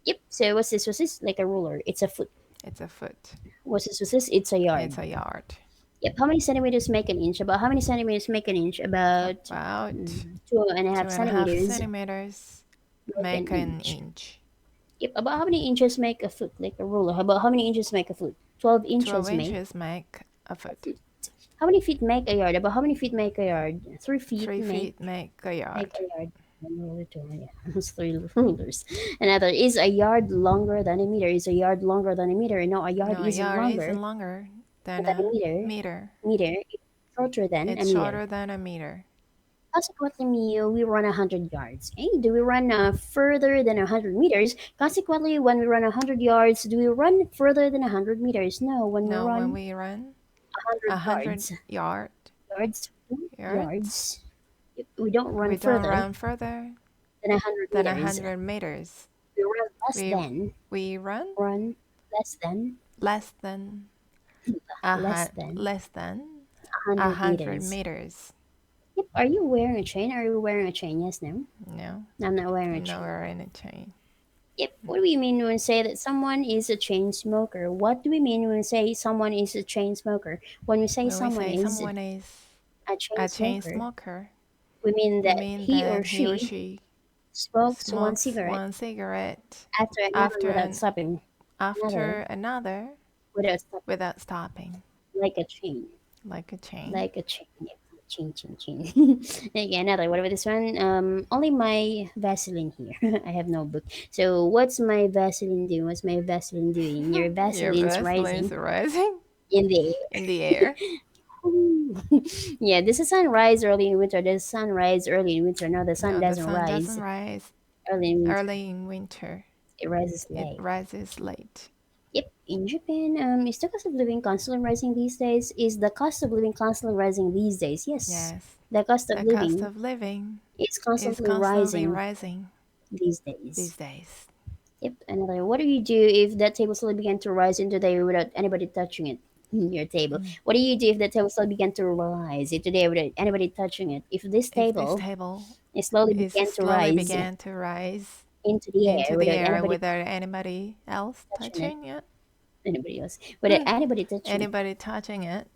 Yep. So what's this? What's this? Like a ruler. It's a foot. It's a foot. What's this? What's this? It's a yard. It's a yard. Yep. How many centimeters make an inch? About how many centimeters make an inch? About About two and a two half and a half centimeters centimeters make an make an inch. inch. Yep. About how many inches make a foot? Like a ruler. About how many inches make a foot? 12 12 inches make inches make a a foot. foot. How many feet make a yard? About how many feet make a yard? 3 feet 3 feet make a make yard. a yard. One ruler, two, yeah, almost three rulers. Another is a yard longer than a meter. Is a yard longer than a meter? No, a yard No, a isn't yard longer isn't longer than than a a meter. meter. Meter is shorter than a It's meter. shorter than a meter. Consequently, we run 100 yards. Okay? Do we run further than 100 meters? Consequently, when we run 100 yards, do we run further than 100 meters? No, when we No, when run we run 100 100 yards, yards, yards, yards, we don't run we don't further run further than 100 than meters. 100 meters. We run less We than we run run less than less than less than less than 100 100 meters. meters. Yep. Are you wearing a chain? Are you wearing a chain? Yes, no. No, I'm not wearing a I'm chain. nowhere in a chain. Yep. What do we mean when we say that someone is a chain smoker? What do we mean when we say someone is a chain smoker? When we say When we someone say is someone is a chain a chain smoker, smoker, we mean we that mean he or that he or she she smokes one smokes cigarette one cigarette after another after without stopping. Another after another without stopping, without stopping, like a chain. like a chain. Like a chain. Yeah. Chain, chain, chain. Okay, another. What about this one? Only my Vaseline here. I have no book. So, what's my Vaseline doing? What's my Vaseline doing? Your Your Vaseline's Vaseline's rising rising in the in the air. air. Yeah, this is sunrise early in winter. There's sunrise early in winter. No, the sun No, the doesn't sun doesn't rise rise Early in winter. It rises It late. rises late. Yep. In Japan, is the cost of living constantly rising these days? Is the cost of living constantly rising these days? Yes. Yes. The cost of The cost living of living is is constantly constantly rising rising these days. these days. Yep. Another. What do you do if that table slowly began to rise into the air without anybody touching it? Your table. What do you do if that table slowly began to rise into the air without anybody touching it? If this If this table table it slowly is began to slowly rise began to rise into the into air the without air anybody without anybody else touching it, touching it, anybody else, without anybody touching it, anybody touching it,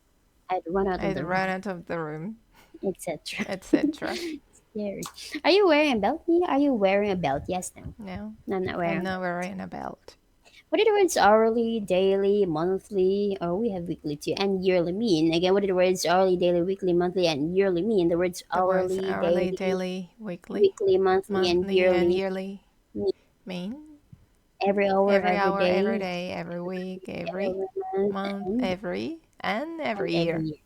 I'd run out of I'd the run room, out of the room, etc. etc. Scary. Are you wearing a belt, Nia? Are you wearing a belt? Yes, no. No, No, I'm not wearing I'm a not belt. wearing a belt. What do the words hourly, daily, monthly, or we have weekly too, and yearly mean? Again, what do the words hourly, daily, weekly, monthly, and yearly mean? The words The words hourly, hourly, daily, daily, weekly, weekly, monthly, and monthly, and yearly yearly mean mean every hour, every every hour, every day, day, every week, every every month, month, every and every year. year.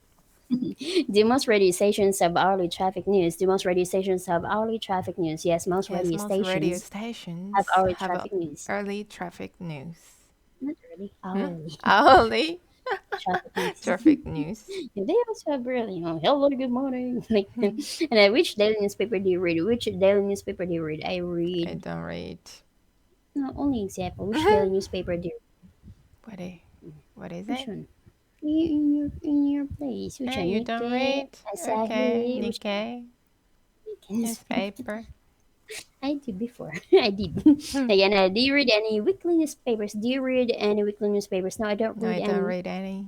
Do most radio stations have hourly traffic news? Do most radio stations have hourly traffic news? Yes, most Yes, radio most radio stations have stations hourly have traffic news. early traffic news. Not really, hourly Hourly traffic news. traffic news. And they also have really, hello, good morning. Like, and which daily newspaper do you read? Which daily newspaper do you read? I I read, don't read. no, only example. Which daily newspaper do you What is, what is Which it? one? In your place. Which one? You don't Nikkei, read? Okay, Asahi, which Nikkei newspaper. I did before. I did. Again, do you read any weekly newspapers? Do you read any weekly newspapers? No, I don't No, read I don't any read any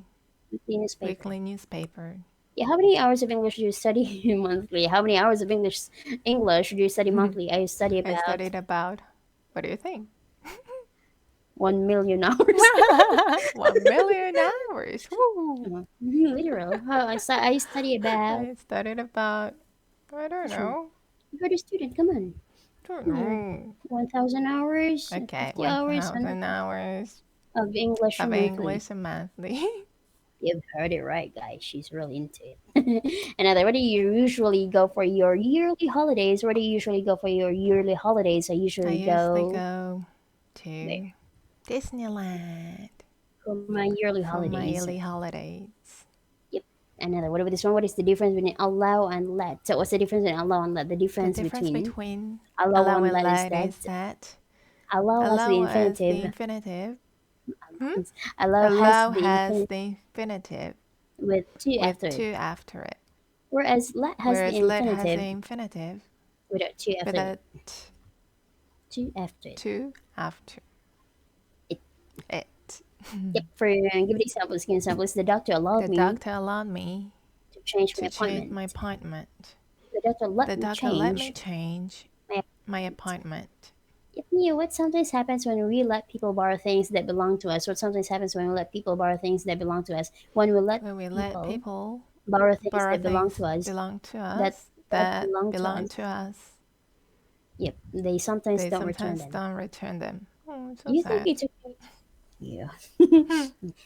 weekly newspaper. weekly newspaper. Yeah, how many hours of English do you study monthly? How many hours of English do you study monthly? I study I about studied about. What do you think? 1 million hours. 1 million hours. Woo! Literal. I study about. I studied about. I don't Which one? know. You're the student. Come on. Don't Come on. know. 1,000 hours, Okay, 50 hours, 1,000 hours of English of monthly. English monthly. You've heard it right, guys. She's really into it. Another, where do you usually go for your yearly holidays? Where do you usually go for your yearly holidays? I I usually usually go go there to Disneyland for my yearly for my holidays. yearly holidays. Yep. Another, what about this one? What is the difference between allow and let? So, what's the difference between allow and let? The The difference difference between between allow allow and and let is let that is that allow has the allow as the infinitive. infinitive. Hmm? Allow has Allow the has infinitive the infinitive with two with after it, to after it, whereas let has the whereas let has the infinitive infinitive without two with after it. a Two after it. to after It. it. Yep. For give an example, give an example. The doctor allowed The me doctor allowed me to change my to change appointment. my appointment. The doctor let The me doctor let me change change my my appointment. appointment. Yep. You know what sometimes happens when we let people borrow things that belong to us? What sometimes happens when we let people borrow things that belong to us? When we let When we let people people borrow things borrow that belong things to us, belong to that us that that belong to belong us. to us, Yep. They sometimes they don't return sometimes them. don't return them. Oh, it's so Do you think sad. it's okay? Yeah.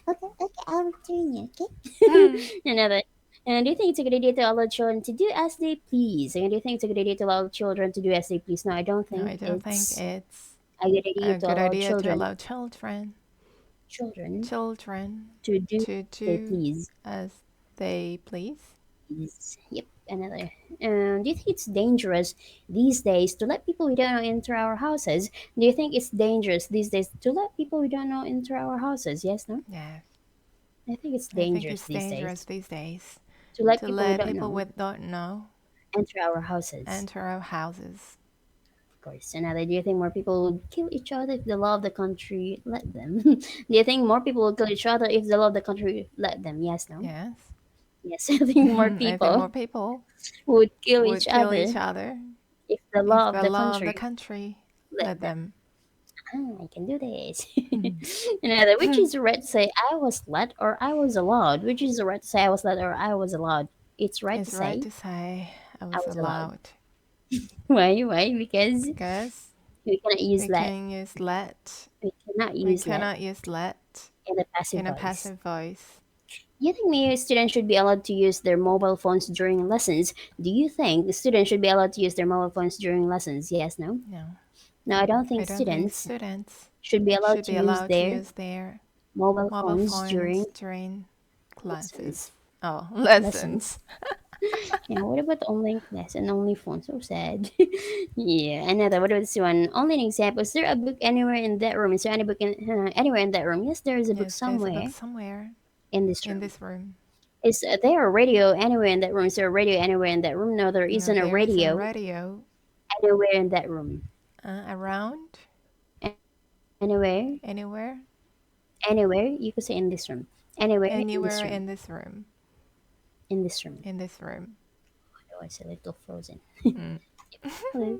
Okay, I'll return you. Okay. Another. And do you think it's a good idea to allow children to do as they please? And do you think it's a good idea to allow children to do as they please? No, I don't No, think I don't think it's it's a good idea a to good allow idea to children allow children to do to as they do please. as they please. Yep, another. Do you think it's dangerous these days to let people we don't know enter our houses? Do you think it's dangerous these days to let people we don't know enter our houses? Yes, no? Yes, I think it's I think dangerous it's these dangerous days these days to let to people we let don't people know we don't know enter our houses. enter our houses. Of course. Another, do you think more people would kill each other if the law of the country let them? Do you think more people would kill each other if the law of the country let them? Yes, no? Yes, Yes, I think more I think more people people would kill each would kill each other other if the if law of the the law of the country country let let them. them. I can do this. Another, which is the right to say I was let or I was allowed? Which is the right to say I was let or I was allowed? It's right to It's right say to say I I was was allowed. allowed Why? Why? Because because we cannot use we let. can use let. We cannot We use let cannot use let in the passive in a voice. passive voice. You think maybe students should be allowed to use their mobile phones during lessons? Do you think the students should be allowed to use their mobile phones during lessons? Yes, no? No. No, I don't I think don't think students students should be allowed should to be use allowed to their use their mobile mobile phones during phones during classes. lessons. Oh, Lessons. lessons. Yeah, what about online class and only phone? So sad. Yeah, another. What about this one? Only an example. Is there a book anywhere in that room? Is there any book anywhere in that room? Yes, there is a book Yes, there's a book somewhere somewhere in this in room. this room. Is there a radio anywhere in that room? Is there a radio anywhere in that room? No, there No, isn't a there isn't a radio radio anywhere in that room. around Anywhere, anywhere. anywhere. You could say in this room. Anywhere in this Anywhere room. in this room. In this room. In this room. Oh, it's a little frozen. Mm. Hello.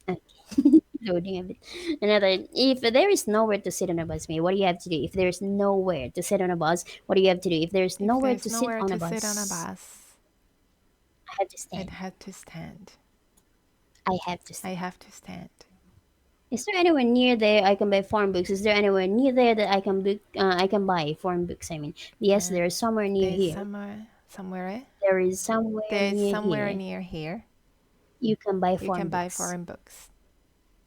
Okay. Loading a bit. Another. If there is nowhere to sit on a bus, me, what do you have to do? If there's nowhere to sit on a bus, what do you have to do? If there's If nowhere there's to sit nowhere on a to sit on a bus, bus, I have to I'd stand. have to stand. I have to I stand. have to stand. Is there anywhere near there I can buy foreign books? Is there anywhere near there that I can book? I can buy foreign books. I mean, yes, there is somewhere near There's here. somewhere. There is somewhere There's near somewhere here near here you can buy you foreign can buy books. foreign books.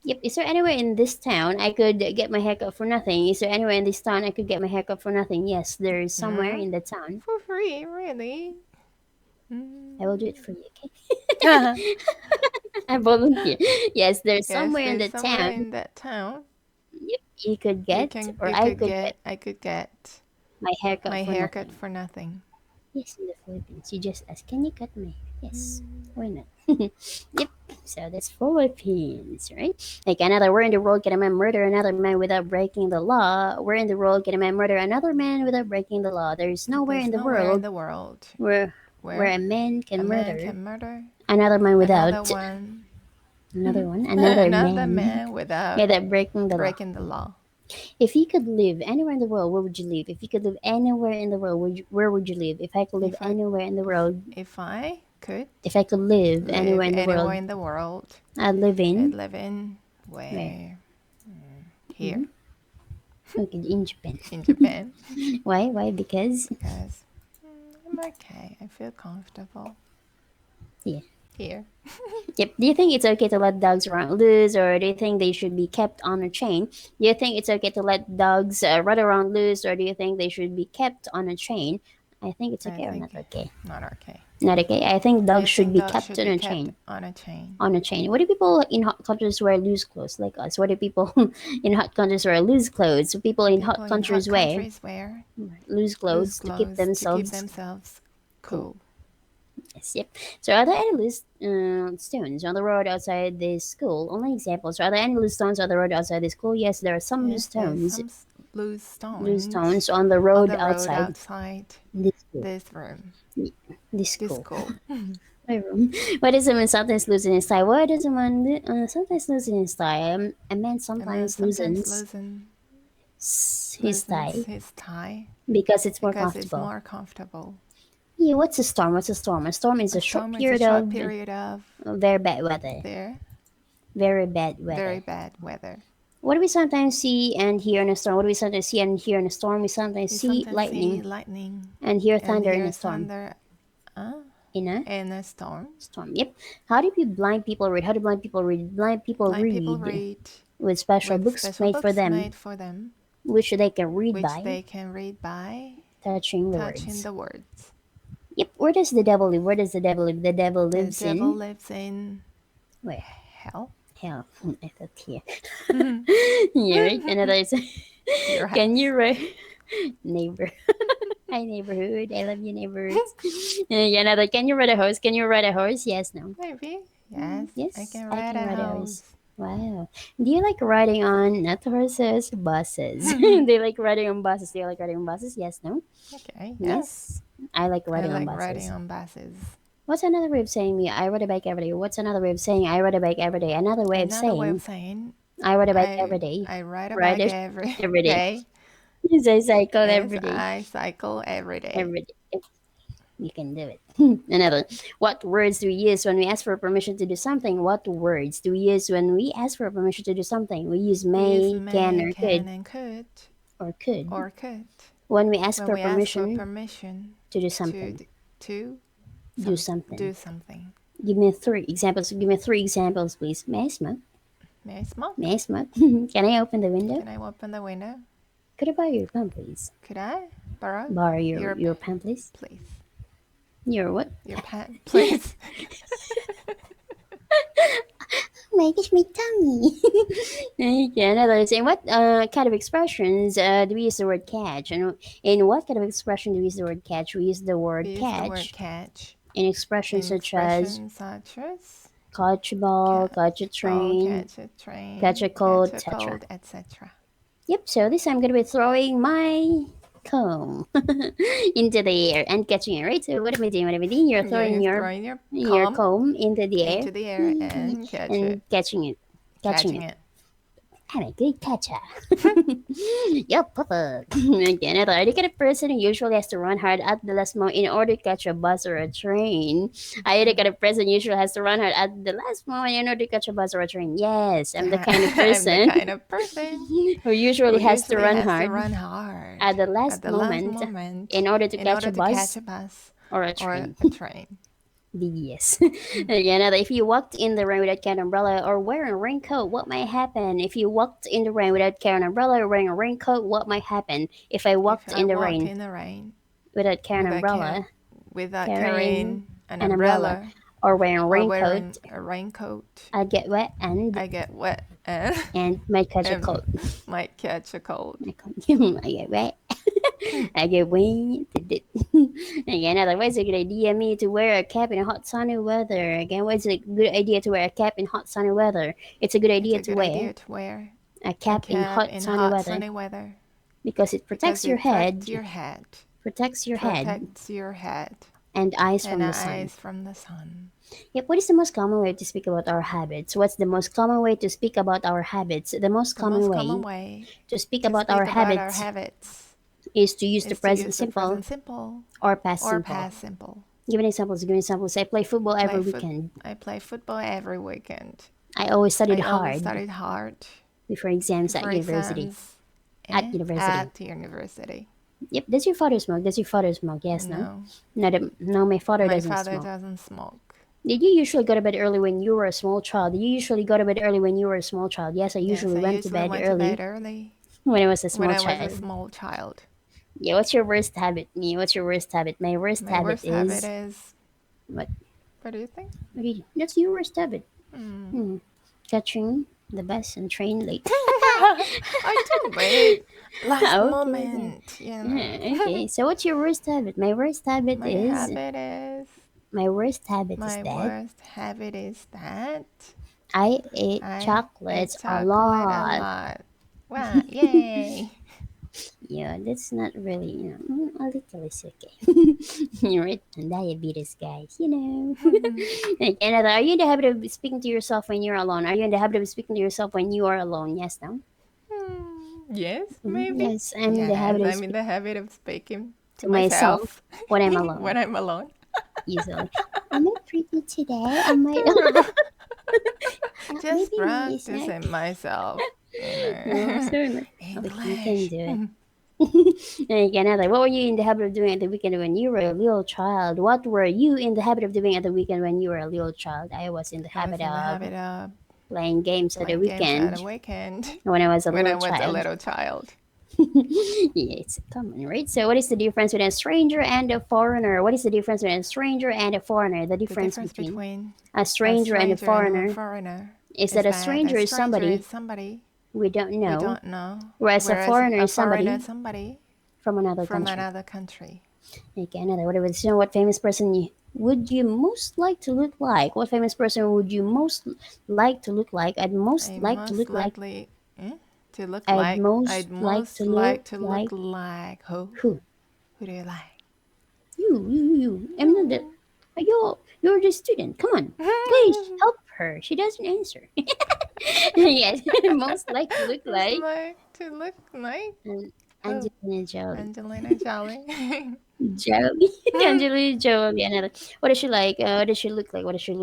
Yep. Is there anywhere in this town I could get my haircut for nothing? Is there anywhere in this town I could get my haircut for nothing? Yes, there is somewhere in the town. For free, really? I will do it for you, okay? I volunteer. Yes, there's Yes, somewhere in there's the somewhere town. in that town Yep, you could get, or you I could could get I could get my haircut my for haircut nothing. for nothing. Yes, in the Philippines, you just ask, "Can you cut me?" Yes, why not? Yep. So that's Philippines, right? Like another, where in the world can a man murder another man without breaking the law? Where in the world can a man murder another man without breaking the law? There is nowhere There's in the nowhere in world the world where where a man a can man murder can murder another man another without one, another another man man without without breaking the law. breaking the law. If you could live anywhere in the world, where would you live? If you could live anywhere in the world, where would you live? If I could live If I anywhere in the world, if I could if I could live live anywhere in the anywhere world, in the world, I'd live I'd in live in where? where? Here Okay, in Japan. in Japan Why? Why? Because because I'm okay. I feel comfortable yeah. here. Yep. Do you think it's okay to let dogs run loose, or do you think they should be kept on a chain? Do you think it's okay to let dogs run around loose, or do you think they should be kept on a chain? I think it's I okay or think not okay. not okay. Not okay. I think I dogs should think be dogs kept should on be a kept chain. on a chain. On a chain. What do people in hot countries wear loose clothes like us? What do people in hot countries wear loose clothes? People in People hot in hot countries wear countries wear loose loose clothes to keep clothes to keep themselves themselves cool. cool. Yes, yep. So are there any loose stones on the road outside this school? Only examples. Are there any loose stones on the road outside this school? Yes, there are some loose Yes, there's stones. some loose Loose stones stones on the on road the road outside outside this school. this room, This this school. school. My room. Why does a man sometimes lose in his tie? Why does a man sometimes lose in his tie? A man A man sometimes sometimes his tie loosens his tie because it's more because it's comfortable. more comfortable. Yeah, what's a storm? What's a storm? A storm is A a short storm is a period short of period of very bad weather. there Very bad weather. very bad weather. What do we sometimes see and hear in a storm? What do we sometimes see and hear in a storm? We sometimes We see sometimes see lightning lightning and hear and thunder in hear a storm. thunder In a in a storm. storm. Yep. How do blind people read? How do blind people read? Blind people Blind people read read with special with books special made for books them, made for them, which they can read which by they can read by touching the touching words. the words. Yep. Where does the devil live? Where does the devil live? The devil The lives devil in lives in where? hell. Hell. I thought here. Yeah, right. Another is Your can house. you write neighbor? Hi neighborhood. I love you neighborhoods. Yeah, another. Can you ride a horse? Can you ride a horse? Yes, no. Maybe. Yes, I Yes, can I ride can a ride a house. horse. Wow. Do you like riding on not horses, buses? Do you like riding on buses? Do you like riding on buses? Yes, no. Okay, yes. Yes, I like I riding on like riding buses. on buses. What's another way of saying me? I ride a bike every day. What's another way of saying I ride a bike every day? Another way of Another way of saying saying I ride a bike every day. I ride a Ride bike it every every day. day. Yes, I cycle Yes, every day. I cycle every day. Every day. You can do it. Another. What words do we use when we ask for permission to do something? What words do we use when we ask for permission to do something? We use We use may, can, may, or can, could. and could. Or could. Or could. When we ask when for we ask for permission permission to do something. to Do something. do something. Give me 3 examples. Give me 3 examples, please. May I smoke? May I smoke? May I smoke? Can I open the window? Can I open the window? Could I borrow your pen, please? Could I borrow Your pen, please? please? Your what? Your pen, please. My gosh, my tummy. Okay, another thing. What kind of expressions do we use the word catch? And in what kind of expression do we use the word catch? We use the word We use catch the word catch in expressions such as such as catch a ball, catch a train, catch a train, catch a cold, catch a etc. cold, etc. Yep, so this I'm going to be throwing my comb into the air and catching it, right? So what am I doing? You're throwing your comb into the air and catching it. catching it. I'm a good catcher. Yup, Papa. Again, another educated person who usually has to run hard at the last moment in order to catch a bus or a train. I educated person usually has to run hard at the last moment in order to catch a bus or a train. Yes, I'm the kind of person, I'm the kind of person who usually has to run hard at the last moment in order to catch a bus or a train. Yes. Again, if you walked in the rain without carrying an umbrella or wearing a raincoat, what might happen? If you walked in the rain without carrying an umbrella or wearing a raincoat, what might happen? If I walked in the rain without carrying an umbrella, without carrying an umbrella or wearing a raincoat, I get wet and might catch a cold. Might catch a cold. I get wet. I get wet. Again, otherwise a good idea me to wear a cap in hot sunny weather. Again, what's a good idea to wear a cap in hot sunny weather? It's a good idea to wear a cap in hot sunny weather because it protects your head. Protects your head and eyes from the sun. Yep, what is the most common way to speak about our habits? What's the most common way to speak about our habits? The most common way to speak about our habits is to use the present simple or past simple. Give me examples. I play football every weekend. I play football every weekend. I always studied hard before exams at university. At university. Yep, does your father smoke? Yes, no? No, my father doesn't smoke. Did you usually go to bed early when you were a small child? Yes, I usually went to bed early when I was a small child. Yeah, what's your worst habit? Me, what's your worst habit? My worst habit is... What? What do you think? That's your worst habit. Catching the bus and train late. I do wait. Last moment. Okay, so what's your worst habit? My worst habit is that I eat chocolates a lot. Wow, yay. Yeah, that's not really, a little is okay. You're right, and diabetes, guys, And are you in the habit of speaking to yourself when you're alone? Are you in the habit of speaking to yourself when you are alone? Yes, no? Yes, maybe. Yes, I'm in the habit of speaking to myself when I'm alone. When I'm alone. Easily. Am I pretty today? Am I... Just practicing myself. English. You can do it. Again, what were you in the habit of doing at the weekend when you were a little child? What were you in the habit of doing at the weekend when you were a little child? I was in the habit of playing games at the weekend when I was a little child. Yeah, it's common, right? So what is the difference between a stranger and a foreigner? What is the difference between a stranger and a foreigner? The difference between a stranger and a foreigner is that a stranger is somebody we don't know, whereas a foreigner is somebody from another country. Okay, what famous person would you most like to look like? What famous person would you most like to look like? I'd most like to look like... I'd most like to look like... Who? Who do you like? You. I'm not the... You're the student. Come on. Please, help her. She doesn't answer. Yes, most like to look like... Angelina Jolie. Angelina Jolie. Angelina Jolie. What does she like? What does she look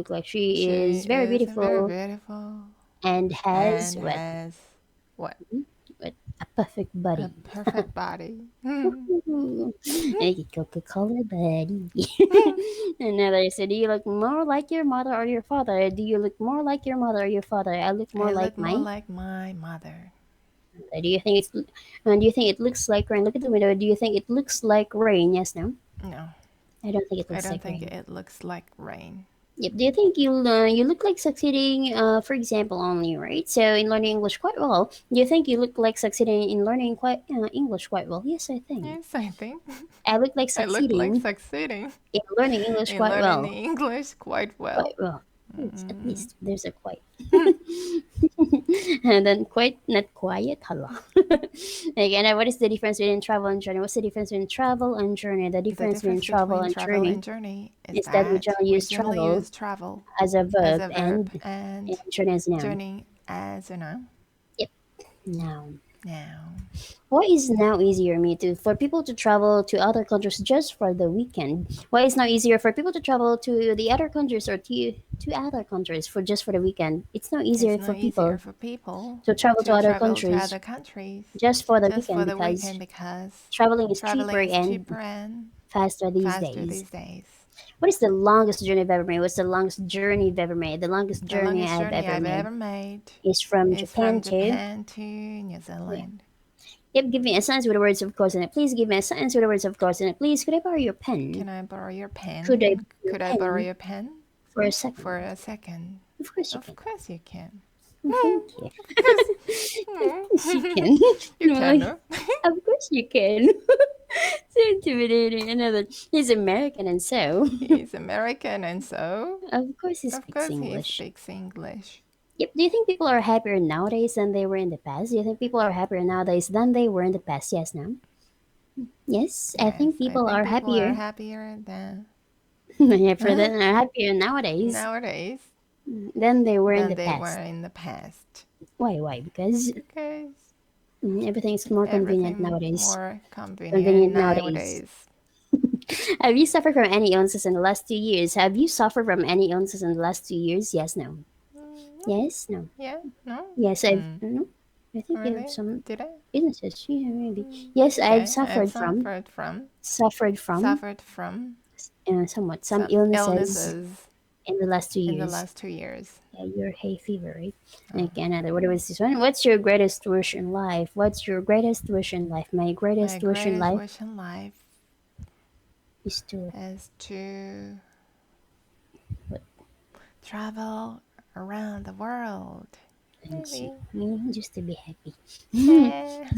like? She is very beautiful. And has... what? A perfect body. A perfect body. Like a Coca-Cola buddy. Another, so do you look more like your mother or your father? Do you look more like your mother or your father? I look more I like look more my. like my mother. Do you think do you think it looks like rain? Look at the window. Do you think it looks like rain? Yes, no. No, I don't think it I looks don't like think rain. it looks like rain. Yep. Do you think you look like succeeding? For example, only right. So in learning English quite well, do you think you look like succeeding in learning quite English quite well? Yes, I think. Yes, I think. I look like I look like succeeding succeeding in learning English in quite learning well. English quite well. Quite well. Yes, at least there's a quite. And then quite not quiet. Hello. Again, what is the difference between travel and journey? What's the difference between travel and journey? The The difference between difference travel between and travel journey and journey is is that we that generally we use generally travel use travel as a as verb a verb and and journey as a noun. journey as a noun. Yep. Noun. Now, Why is now easier me to for people to travel to other countries just for the weekend? Why is now easier for people to travel to the other countries or to other countries for just for the weekend? It's now it's easier for not easier people for people to travel to to other travel to countries other countries just for the just for weekend the because weekend because traveling is cheaper traveling is and cheaper and faster these faster days. these days. What is the longest journey I've ever made? What's the longest journey you've ever made? The longest The journey longest I've journey ever I've made ever made is from is from Japan to Japan to New yeah. Zealand. Yep, give me a sentence with the words of course in it. Please give me a sentence with the words of course in it. Please, could I borrow your pen? Can I borrow your Could I pen? borrow your Could I borrow pen your pen for a for second? a second? Of course you Of can. course you can. Thank you. Because Of course you can. you No, can, no? of course you can. So intimidating. Another. He's American and so. He's American and so, Of course he of speaks course, he English. speaks English. Yep. Do you think people are happier nowadays than they were in the past? Do you think people are happier nowadays than they were in the past? Yes, no? Yes, I Yes, think I people think are people are happier. happier than Are happier nowadays nowadays than they were in than the they were past. in the past. Why? Why? Because Because everything's more convenient everything nowadays. more convenient Convenient nowadays. nowadays. Have you suffered from any illnesses in the last 2 years? Have you suffered from any illnesses in the last 2 years? Yes, no. Yes, no. Yeah, no? Yes, I've. No, I think you have Really? some Did I? illnesses. Yeah, maybe. Yes, I've Okay, I've suffered from. Suffered from. suffered from Somewhat. Some some illnesses illnesses in the last two in the years. last 2 years. Yeah, your hay fever, right? Oh. Okay, another. What was this one? What's your greatest wish in life? What's your greatest wish in life? My My greatest wish in greatest life wish in life is to is to what? travel around the world. See, Maybe. just to be happy. Yeah.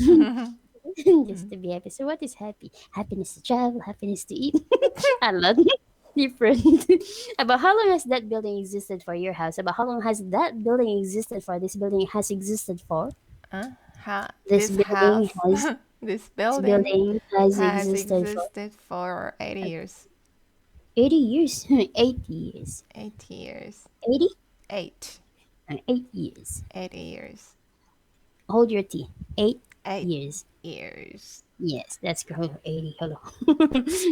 Just to be happy. So, what is happy? Happiness to travel, happiness to eat. A lot different. About how long has that building existed for your house? About how long has that building existed for? This building has existed for. This house, Has this this building building has has existed for existed for 80 years. 80 years. 80 years. 80 years. 80? 8. 8 years. 80 years. Hold your tea. 8 8 years. years. Yes, that's correct. 80. Hello.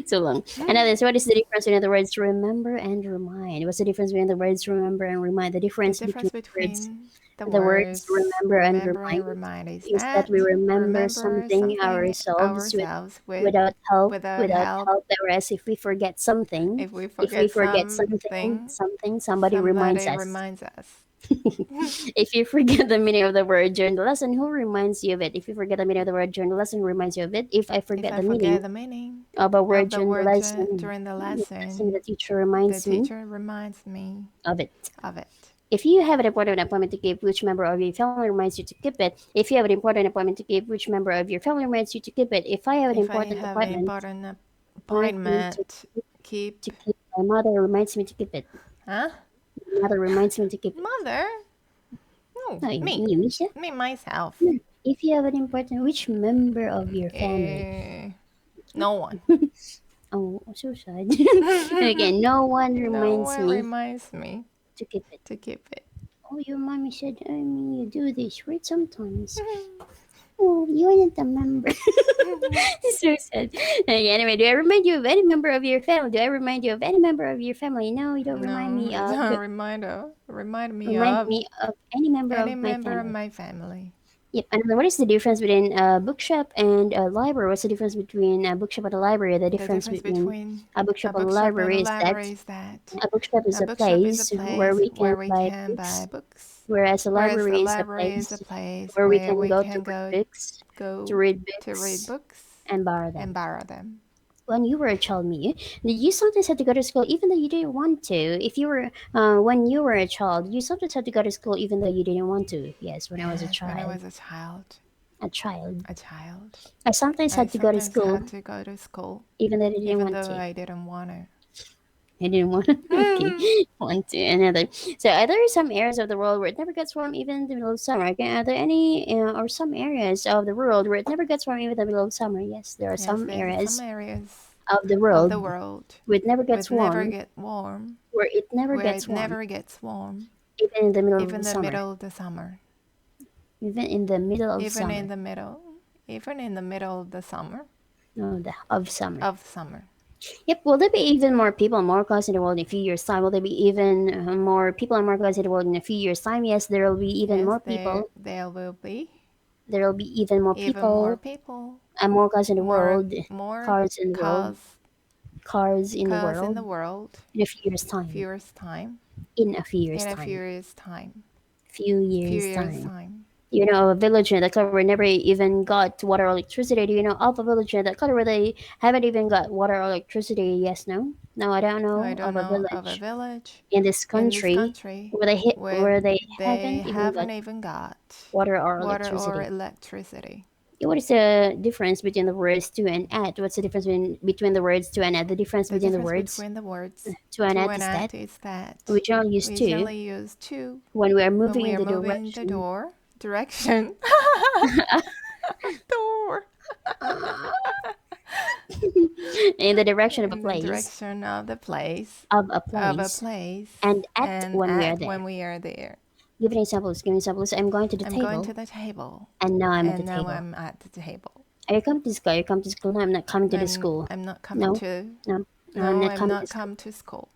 So long. Another. So, what is the difference between the words remember and remind? What's the difference between the words remember and remind? The The difference difference between words, between the the words words remember and remember and remind remind is is that we that remember remember something something ourselves ourselves without help, without help. whereas if we forget something, If we if we forget forget something, something, somebody reminds somebody us. reminds us. If you forget the meaning of the word during the lesson, who reminds you of it? If you forget the meaning of the word during the lesson, who reminds you of it? If I If forget I the meaning forget the meaning of a word of the during the word lesson, during the the lesson, teacher the reminds me teacher reminds me of it. of it. If you have an important appointment to keep, which member of your family reminds you to keep it? If you have an important appointment to keep, which member of your family reminds you to keep it? If I have an If I important have an important appointment appointment, to keep. keep, my mother reminds me to keep it. Huh? My mother reminds me to keep it. Mother? No, No, me. you, Misha. Me, myself. No. If you have an important, which member of your family? No one. Oh, so sad. Again, no one No reminds one me reminds me to keep it. to keep it. Oh, your mommy said, I mean, you do this, right? Sometimes. Oh, you're not a member. So sad. Okay, anyway, do I remind you of any member of your family? Do I remind you of any member of your family? No, you don't remind No, me it's of. a remind me Remind of me of any member any of my member of family. my family. Yep. And what is the difference between a bookshop and a library? What's the difference between a bookshop and a library? The difference between a bookshop and a library is that a bookshop is a a bookshop is a place where place we can where we buy can buy books, books, whereas a whereas a library is a library is a place place where we where can we go can to read go books, to go read to read books, books and borrow and them. borrow them. When you were a child, Miyu, did you sometimes have to go to school even though you didn't want to? If you were, when you were a child, you sometimes had to go to school even though you didn't want to. Yes, when I was a Yes, when I child. was a child. A child. A child. I sometimes I had to go to sometimes school had to go to school even though I didn't even want though to. I didn't want to. I didn't want to. Okay, want to another. So, are there some areas of the world where it never gets warm even in the middle of summer? Okay, are there any or some areas of the world where it never gets warm even in the middle of summer? Yes, there are Yes, some there's some areas areas of the of the world world where it never where gets it never warm, get warm, where it never where gets it warm never gets warm, even in the middle of even the the summer. middle of the summer. Even in the middle of Even summer. in the middle, even in the middle of the summer. No, of summer. Of summer. Yep. Will there be even more people and more cars in the world in a few years' time? Will there be even more people and more cars in the world in a few years' time? Yes, there will be even Yes, more people. there will be There will be even more even more people people, and more cars in the world. more Cars in the world. Cars in the cars in world the world. in a few years' Few time. years time. In a few years' In a few time. years time. Few Few years' years time. time. You know, a village in the color where never even got water or electricity. Do you know of a village in that color where they haven't even got water or electricity? Yes, no? No, I don't I know don't of a know of a village village in this in this country country where where where they they haven't even got haven't even got water or water or electricity. electricity. What is the difference between the words to and at? What's the difference between the words to and at? The difference The between the difference words between the words to and to at and is that at is that we generally use we to generally use to when we are when moving we in are the moving the direction direction. Door. in the direction of a In the place direction of the place. of a Of a place place. and at And when we are at there. when we are there. Give an example. Give an example. So I'm going to the I'm going to table the table. and now I'm at the And now table. I'm at the table. Are you coming to school? Are you coming to school? No, I'm not coming to the school. I'm not coming No, to. no, no, I'm No, not I'm coming to not school. come to school.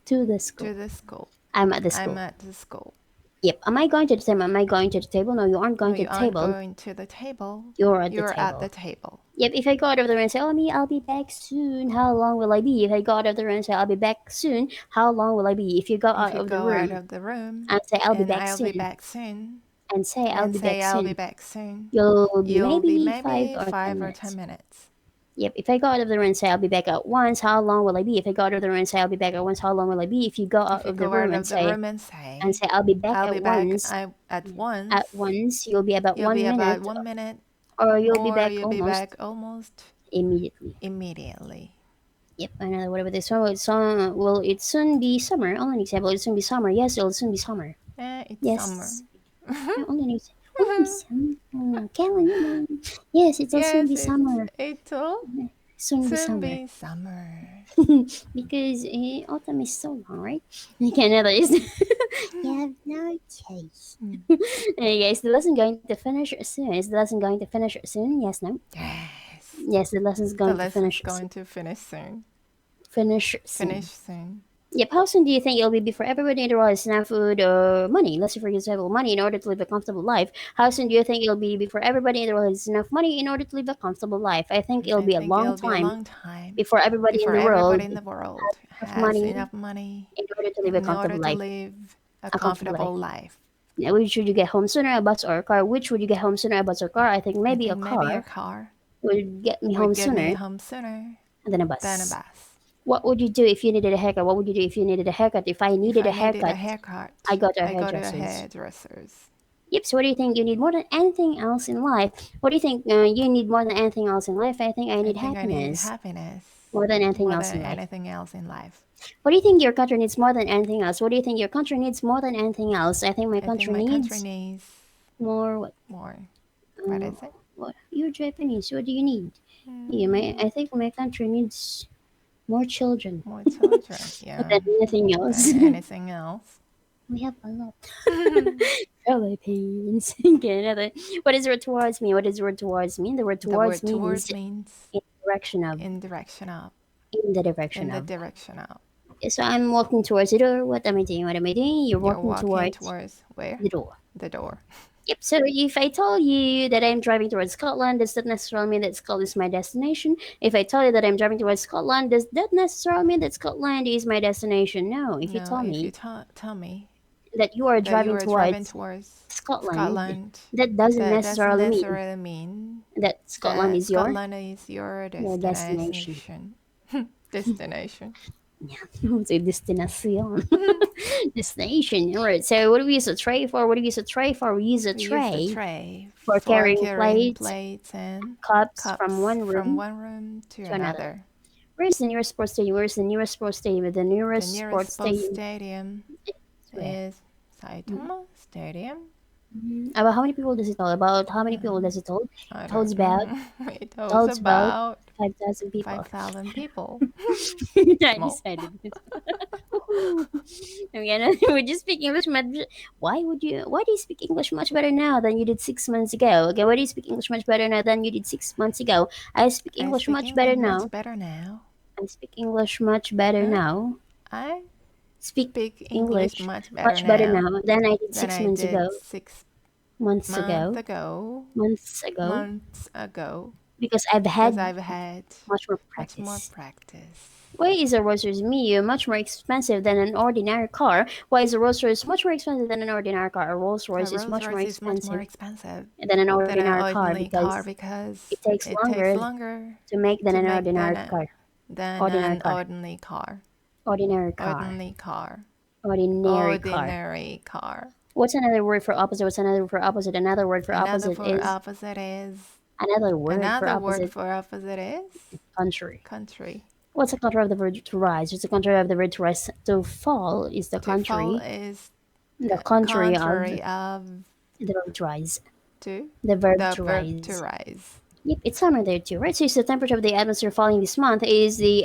To the school. To the school. I'm at the I'm school. at the school. Yep. Am I going to the table? Am I going to the table? No, you aren't No, going to you the aren't table. going to the table. You're at the You're at the table. table. Yep. If I go out of the room and say, "Oh, me, I'll be back soon," how long will I be? If I go out of the room and say, "I'll be back soon," how long will I be? If you go If out you of the go out room of the room and say, "I'll be and back I'll be soon," back soon and say, "I'll and be say back I'll be soon," back soon, you'll be you'll be maybe five maybe or ten 5 or 10 minutes. minutes. Yep. If I go out of the room and say I'll be back at once, how long will I be? If I go out of the room and say I'll be back at once, how long will I be? If you go out If you of the go room out and of the say room and say I'll be back I'll at be back once, at at once, once you'll be about you'll be 1 minute, about 1 minute or you'll be or back you'll be almost back almost immediately. immediately. Yep. Another whatever this one. Will it soon be summer? Only an example. It'll soon be summer. Yes, it'll soon be summer. It's summer. Yes. Yeah, only an example. Only summer. Callan, you know. Yes, it'll soon Yes, be summer. it'll Soon be soon summer. be summer. Because autumn is so long, right? Okay, another is you have no choice. Okay, is the lesson going to finish soon? Is the lesson going to finish soon? Yes, no. Yes. Yes, the lesson's The going to lesson's finish going to finish soon. finish Finish soon. soon. Yep. How soon do you think it'll be before everybody in the world has enough food or money? Let's say, for example, money in order to live a comfortable life. How soon do you think it'll be before everybody in the world has enough money in order to live a comfortable life? I think it'll I be a think long it'll be a time long time before everybody in before the world everybody in the world has has money enough money in order to live a in order comfortable to life. live a A comfortable comfortable life. life. Now, which would you get home sooner, a bus or a car? Which would you get home sooner, a bus or car? I think I maybe a think maybe a car car would get me would home get me sooner home sooner than a than a bus. bus. What would you do if you needed a haircut? What would you do if you needed a haircut? If I If needed a I needed a haircut, haircut, I go to a I go to a hairdresser's. hairdresser's. Yep. So what do you think you need more than anything else in life? What do you think you need more than anything else in life? I think I I need think I need happiness happiness more than anything more else than in life. anything else in life. What do you think your country needs more than anything else? What do you think your country needs more than anything else? I think my I think country my country needs needs more what? more. What is it? What? You're Japanese. What do you need? Yeah, I think my country needs more children More children, yeah, than anything else. than anything else. We have a lot. Philippines. Okay, another. What does the word towards mean? What does the word towards mean? The word The towards word means towards means in the direction of. in direction of. In the In direction the of. direction of. So I'm walking towards the door. What am I doing? What am I doing? You're You're walking walking towards towards where? the door. the door. Yep. So if I tell you that I'm driving towards Scotland, does that necessarily mean that Scotland is my destination? If I tell you that I'm driving towards Scotland, does that necessarily mean that Scotland is my destination? No. If you No, tell if me you tell me that you are that you driving are driving towards towards Scotland, that doesn't that doesn't necessarily mean necessarily mean that Scotland that is your Scotland is your destination. destination. Yeah, say destination. Destination. All right. So what do we use a tray for? What do we use a tray for? We use a We use the tray tray for for carrying carrying plates, plates and cups from cups one from room one room to to another. another. Where's the nearest sports stadium? Where's the nearest sports stadium? The The nearest nearest sports sports stadium stadium where? is Saitama Stadium. About how many people does it hold? About how many people does it hold? I It holds don't about know. It it holds holds about about 5,000 people. 5,000 people. I Small. decided this. Would you speak English much? Why do you speak English much better now than you did 6 months ago? Okay, why do you speak English much better now than you did 6 months ago? I speak I English speak much English better much now. better now. I speak English much better Huh? now. I Speak speak English much better now than I did than 6 I months did ago. 6 Months ago. Months ago. months ago, Because I've because had I've had much more much more practice. practice. Why is a Rolls-Royce Mio much more expensive than an ordinary car? Why is a Rolls-Royce much more expensive than an ordinary car? A A Rolls-Royce is much more Rolls-Royce is much more expensive expensive than an than an ordinary car ordinary car because because it takes it takes longer longer to make than to an make ordinary car. than Ordinary an car. ordinary car. Ordinary car. Ordinary car. Ordinary car. Ordinary car. What's another word for opposite? What's another word for opposite? Another word for Another opposite for is opposite is another word for another word opposite. for opposite is Country. country. What's the contrary of the verb to rise? What's the contrary of the verb to rise? To fall is the To fall country. is The contrary of of the verb to rise. to The verb the to verb to rise. rise. Yep, it's summer there too, right? So is the temperature of the atmosphere falling this month? Is the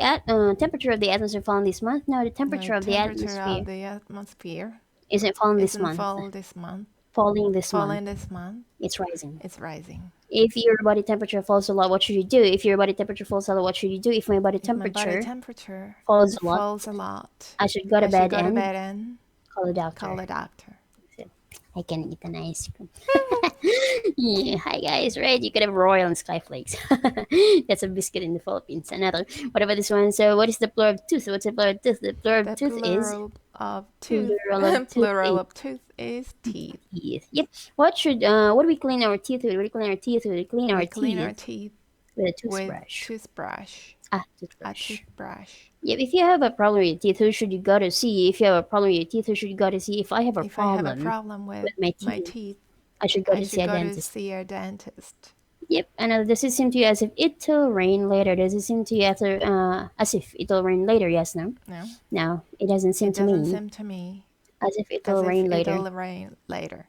temperature of the atmosphere falling this month? No, the The temperature of the temperature atmosphere of the atmosphere isn't falling this isn't month. fall this month. Falling this month. Falling this month. It's rising. It's rising. If your body temperature falls a lot, what should you do? If your body temperature falls a lot, what should you do? If my body If my body temperature temperature falls a lot, falls a lot, I should go to I should bed go to and bed and call a doctor. call a doctor. So, I can eat an ice cream. Yeah, hi guys, right? You could have Royal and Skyflakes. That's a biscuit in the Philippines. Another. What about this one? So, what is the plural of tooth? What's the plural of tooth? The plural The of tooth is plural of tooth. plural of tooth Plural is of tooth is teeth. teeth. Yep. What do we clean our teeth with? What do we clean our teeth with? We clean our We clean our teeth teeth with a with toothbrush. toothbrush. Ah, A toothbrush. toothbrush. Yep. If you have a problem with your teeth, who should you go to see? If you have a problem with your teeth, who should you go to see? If I have a If I have a problem problem with with my my teeth, teeth, I should go I to see should a go to dentist. see a dentist. Yep, and does it seem to you as if it'll rain later? Does it seem to you as if it'll rain later? Yes, no? No, No, it doesn't seem it to doesn't me seem to me as if as it'll if rain later. it'll rain later.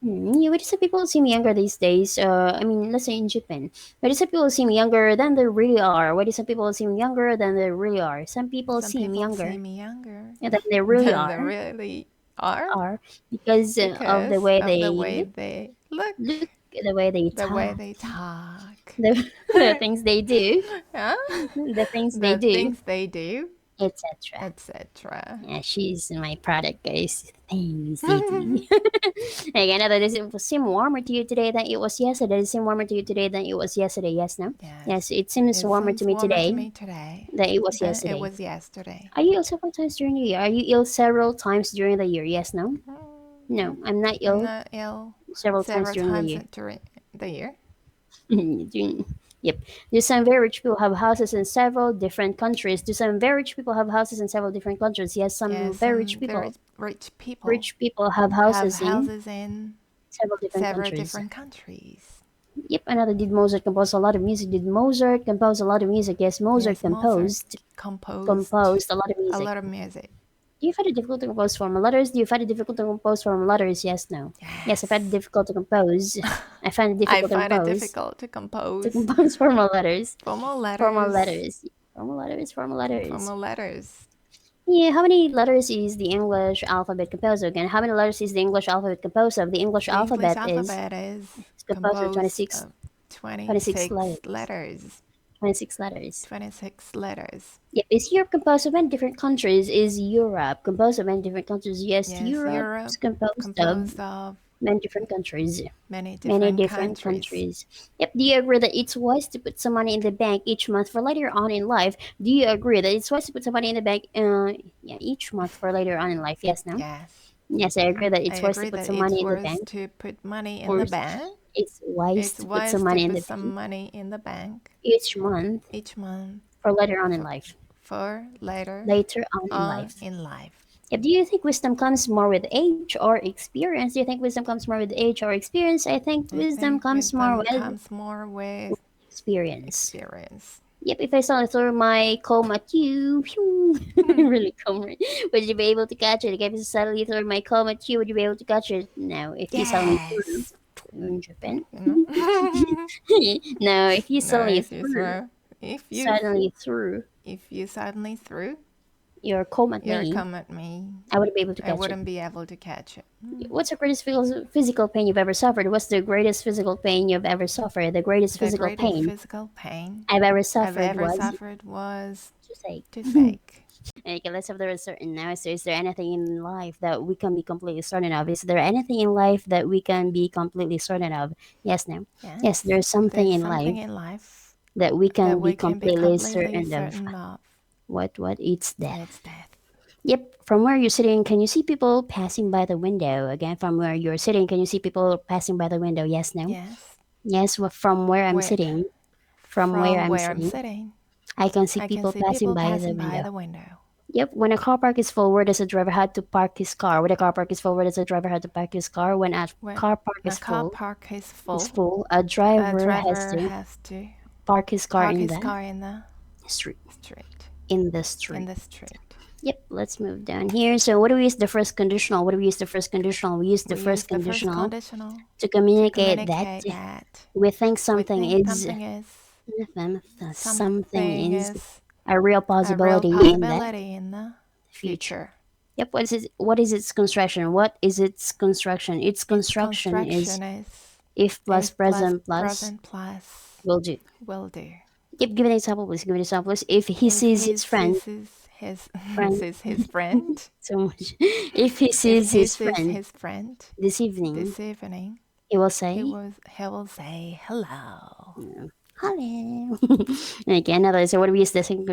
Yeah, why do some people seem younger these days? I mean, let's say in Japan. Why do some people seem younger than they really are? Why do some people seem younger than they really are? Some people Some seem people younger seem younger than they really than they really are are because of the because way of the they way they look, look, the way they the way talk, they talk. the things they do, Huh? the things they The do, things they do, etc. etc. Yeah, she's my product, guys. Things they do. Again, does it seem warmer to you today than it was yesterday? Does it seem warmer to you today than it was yesterday? Yes, no? Yes, Yes, it seems it warmer to seems me warmer to today me today than it was than it yesterday. was yesterday. Are you ill several times during the year? Are you ill several times during the year? Yes, no? No, I'm not I'm ill not ill several times several during the times year. during the year. Yep. Do some very rich people have houses in several different countries? Do some very rich people have houses in several different countries? Yes, some Yes, very some rich people. very rich people Rich people have have houses in houses in several different several countries. different countries. Yep, another did Mozart compose a lot of music? Did Mozart compose a lot of music? Yes, Mozart Yes, Mozart composed a lot of a music. lot of music. Do you find it difficult to compose formal letters? Do you find it difficult to compose formal letters? Yes, no. Yes, I find it Yes. difficult to compose. I find it I difficult to find it compose difficult to to compose compose formal letters. formal Formal letters. letters. Formal letters, formal letters. Formal letters. Yeah, how many letters is the English alphabet composed of? Again, how many letters is the English alphabet composed of? The English The English alphabet is alphabet is composed of composed 26, of 26 26 letters. letters. 26 letters. 26 letters. Yep. Is Europe composed of many different countries? Is Europe composed of many different countries? Yes, Yes, Europe Europe's composed of composed of Many different countries. Many Many different different countries. Yep. Do you agree that it's wise to put some money in the bank each month for later on in life? Do you agree that it's wise to put some money in the bank yeah, each month for later on in life? Yes, no? Yes. Yes, I agree that I it's wise to agree put that some it's money in the worth bank. to put money in Or the bank. it's wise It's to put some wise to money in put the some bank money in the bank each month each month for later on in for, life. for later Later on in on life. in life. Yeah, do you think wisdom comes more with age or experience? Do you think wisdom comes more with age or experience? I think I wisdom think comes more wisdom with comes more with experience. experience. Yep, if I suddenly throw my comb at you, phew, really comb, right? Would you be able to catch it? Like, if I suddenly throw my comb at you, would you be able to catch it? No. If you suddenly threw Yes. in Japan, You know? no. If you No, suddenly if you threw, throw, if you suddenly threw your comb at your me, comb at me, I would be able to I catch it. wouldn't be able to catch it. What's the greatest physical pain you've ever suffered? What's the greatest physical pain you've ever suffered? The greatest The physical greatest pain physical pain I've ever I've suffered ever was suffered was toothache. toothache. Okay, let's have the certain now. So, is there anything in life that we can be completely certain of? Is there anything in life that we can be completely certain of? Yes, no. Yes, Yes, there's something there's in something life in life that we that can be we can be completely completely certain of. certain of. What? It's death. It's death. Yep. From where you're sitting, can you see people passing by the window? Again, from where you're sitting, can you see people passing by the window? Yes, no. Yes. Yes, well, from where I'm Where, sitting, from where I'm sitting, I can see I can people see passing people by the passing by window. the window. Yep, when a car park is full, where does the driver have to park his car? When a car park is full, where does the driver have to park his car? When a When car park a car park is is full, a a driver has driver to has to park his car park in his the car in the street. street. In the In street. the street. Yep, let's move down here. So, what do we use the first conditional? What do we use the first conditional? We use the We use first the first conditional conditional to to communicate that communicate that we think we something think is something something is is a real a real possibility in the possibility in the future. future. Yep. What is its construction? What is its construction? Its Its construction is construction is if plus if plus present plus present plus will do. will do. Yep. Give an example, please. Give an example, please. If he If sees he his friend, sees his friend sees his friend, so much. If he if sees he his sees friend his friend this evening, this evening, he will say, he will say hello. "Hello." Okay. Another. So what do we use the second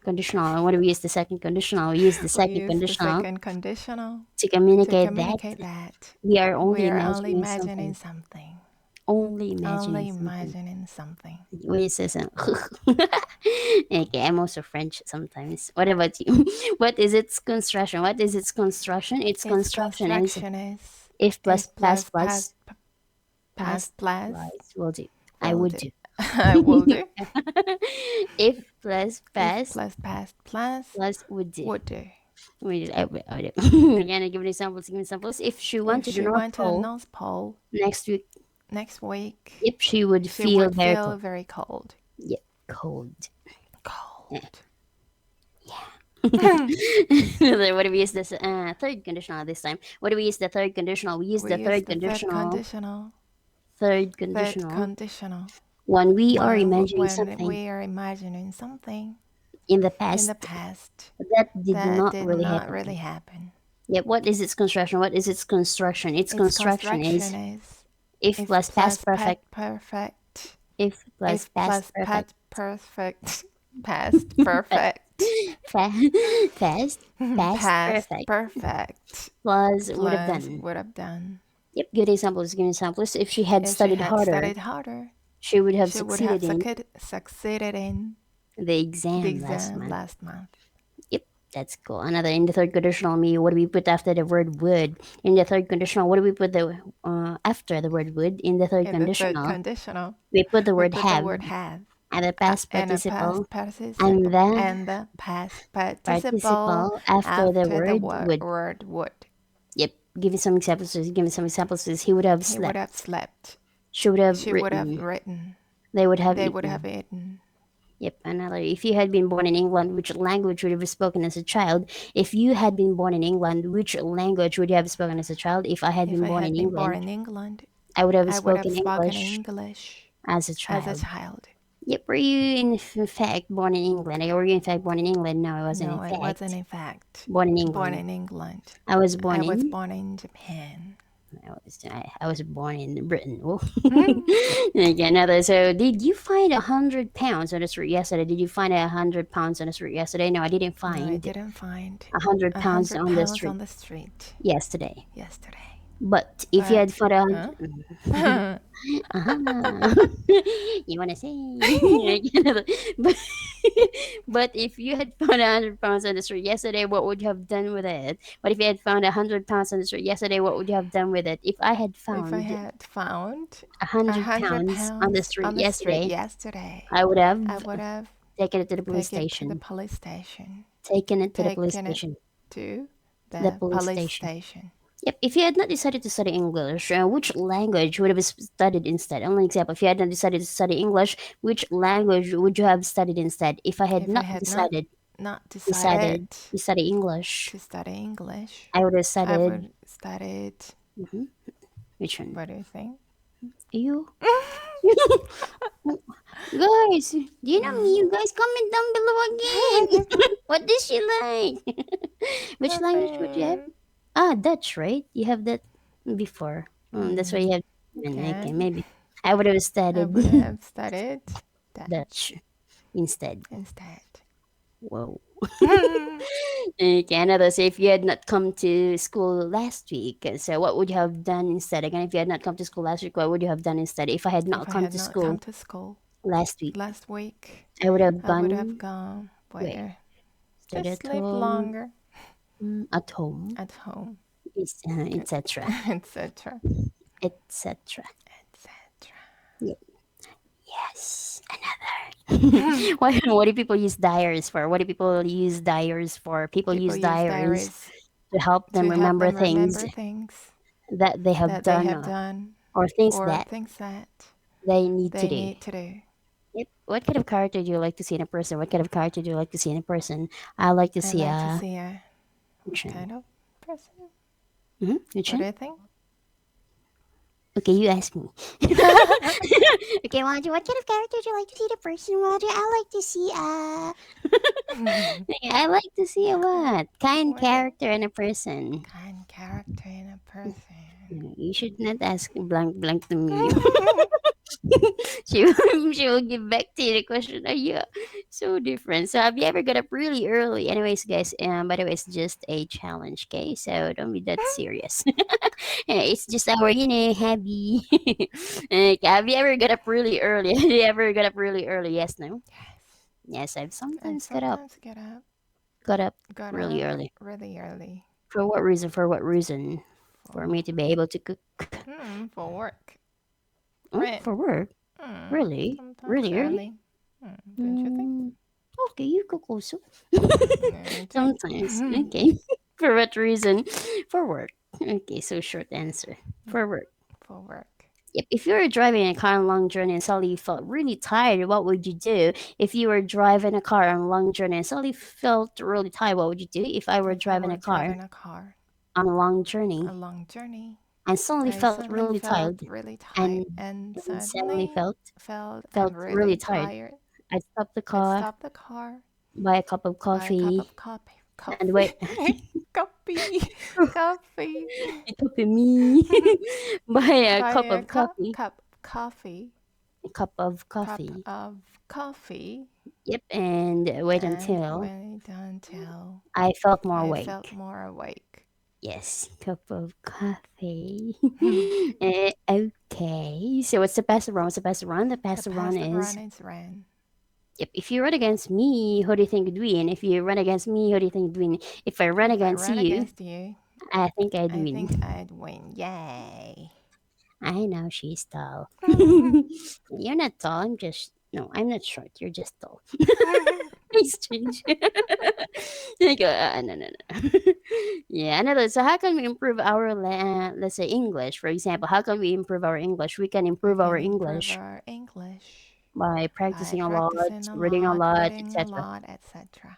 conditional? And what do we use the second conditional? We use the We second use the conditional second conditional to to communicate that communicate that we are we only are only imagining imagining something. something. Only imagining Only something. imagining something. When it says, okay, I'm also French sometimes. What about you? What is its construction? What is its construction? Its Its construction is construction is if plus if plus plus plus past plus will do. I will would do. do. I will do. If plus If past plus past plus plus would do. would do. I do. Again, give me examples. Give me examples. If she went If to the she North went to the Pole North Pole next week, next week, yep, she would she feel would very feel cold. very cold. Yep, cold. Cold. What do we use this third conditional this time? What do we use the third conditional? We use We the use third the third conditional. conditional. Third Third conditional conditional. when we are imagining When something we are imagining something in the in the past past that did that not did really not happen. really happen. Yep. What is its construction? What is its construction? Its Its construction construction is is if if plus plus past past perfect. perfect. If plus If past plus perfect. past perfect. Past perfect. Fa- Fast past Past perfect perfect. plus would have Plus done. would have done. Yep. Good examples. Good examples. If she had If she studied had harder, studied harder, she would have she would have succeeded in succeeded in the the exam last exam month. last month. Yep, that's cool. Another in the third conditional me, what do we put after the word would? In the third conditional, what do we put the after the word would? In the third In the third conditional, conditional, we put the we word put the have word have and the past and a participle past participle and the and the past participle participle after the after the word would. word would. Yep. Give me some examples. Give me some examples. He would have He would have slept. slept. She would have She would have written. written. They would have They would eaten. have eaten. Yep, another. If you had been born in England, which language would you have spoken as a child? If you had been born in England, which language would you have spoken as a child? If I had If been I born had in been born England, in England, I would have I would have spoken spoken English English as a as a child. child. Yep, were you in fact born in England? Were you in fact born in England? No, I wasn't No, in it wasn't fact in fact born in born England. in England. I was born I was in born in Japan. I was born in Britain. Oh. Okay, another. So, did you find 100 pounds on the street yesterday? Did you find 100 pounds on the street yesterday? No, I didn't No, I find didn't find 100 pounds on the £100 street on the street yesterday. yesterday. But if you But had found a huh? hundred, uh-huh. You wanna say? but, but if you had found 100 pounds on the street yesterday, what would you have done with it? But if you had found 100 pounds on the street yesterday, what would you have done with it? If I had if I found had found a a hundred hundred pounds on the pounds street on the street yesterday, yesterday, I would have I would have taken it to the police taken it to the station. police station. Taken it to the police Taken it station. to The the police police station. station. Yep. If you had not decided to study English, which language would have studied instead? Only example. If you had not decided to study English, which language would you have studied instead? If I had If I not had not decided decided to study English, to study English, I would have I studied. would studied. Which one? What do you think? You. Guys, do you know me? You guys comment down below again. What does she like? Which language would you have? Nothing. Ah, Dutch, right? You have that before. That's why you have. Okay, Okay. maybe. I would have I studied would have studied Dutch Dutch instead. instead. Whoa. Okay, another. So if you had not come to school last week, so what would you have done instead? Again, if you had not come to school last week, what would you have done instead? If I had not If I come had to not come school to school last week, last week, I would have I would have gone gone where? where? Stayed Just at sleep home, longer at home, at home, etc., etc. etc. etc. Yes, another. What do people use diaries for? What do people use diaries for? People People use use diaries diaries to help them to help remember them things remember things that they have that they done have done or things or that things that they need to they do. need to do. Yep. What kind of character do you like to see in a person? What kind of character do you like to see in a person? I like to I see like to a see a which one? kind of person. Which What do one? you think? Okay, you ask me. Okay, Wanda, what kind of character do you like to see in a person, Wanda? I like to see I like to see a what? Kind What a character in a person. kind character in a person. You should not ask blank blank to me. She will give back to you the question. Oh, yeah, so different. So have you ever got up really early? Anyways, guys, by the way, it's just a challenge, okay? So don't be that serious. It's just our, hobby. Okay, have you ever got up really early? Have you ever got up really early? Yes, no? Yes. Yes, I've I've sometimes sometimes got up got really up early. really early For what reason? For what reason? For for me to be able to cook. for work. For work? Really? Sometimes Really early? early. Don't you think? Mm, okay, you cook also. Me too. Sometimes. Okay. For what reason? For work. Okay, so short answer. For work. For work. Yep. If you were driving a car on a long journey and suddenly you felt really tired, what would you do? If you were driving a car on a long journey and suddenly felt really tired, what would you do? If I were If I driving were a car driving a car on a long a journey long journey, and suddenly I felt suddenly really felt tired really and, tired and and suddenly suddenly felt I'm really really tired, tired. I'd stop the I'd car, stop the car, buy a cup of buy a cup coffee, of coffee, and wait. coffee, coffee, Copy me. Buy a buy cup a of coffee. coffee, A cup of cup coffee. of coffee, Yep, and wait and until wait until I felt more I felt awake. more awake. Yes, cup of coffee. Okay, so what's the best run? What's the best run? The The best run past is, run is ran. yep, if you run against me, who do you think would win? If you run against me, who do you think would win? If I run If I against run you, against you, I think I'd I win. think I'd win. Yay! I know she's tall. Don't You're not tall. No, I'm not short. You're just tall. It's strange. Like, no, no, no. Yeah, another. So, how can we improve our, let's say, English? For example, how can we improve our English? We can We improve our can improve English our English by by practicing a lot, practicing a reading a lot, lot, reading a etc. lot, etc.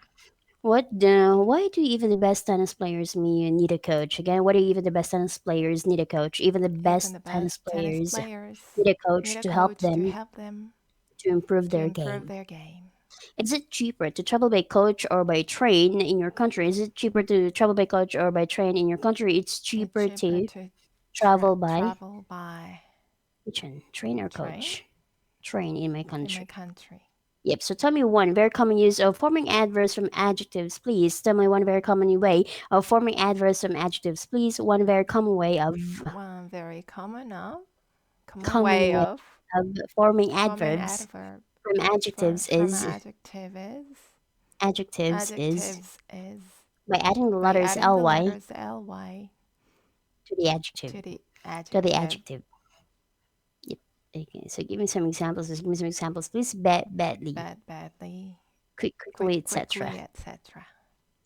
Why do even the best tennis players need a coach? Again, why do even the best tennis players need a coach? Even the Even best the tennis best tennis players players need a need coach a to help coach to them help them to improve to their improve game. their game. Is it cheaper to travel by coach or by train in your country? Is it cheaper to travel by coach or by train in your country? It's It's cheaper cheaper to to Travel by travel by which one? Train or train coach? Train in my in my country. country. Yep. So tell me one very common use of forming adverbs from adjectives, please. Tell me one very common way of forming adverbs from adjectives, please. One very common way of One very common common way way of of forming forming adverbs adverb from adjectives from is adjectives is by adding the by letters adding the ly letters ly to the adjective. to the To the adjective. adjective. Yep. Okay. So give me some examples. Just give me some examples, please. Badly, Badly, quickly, quickly, etc. etc.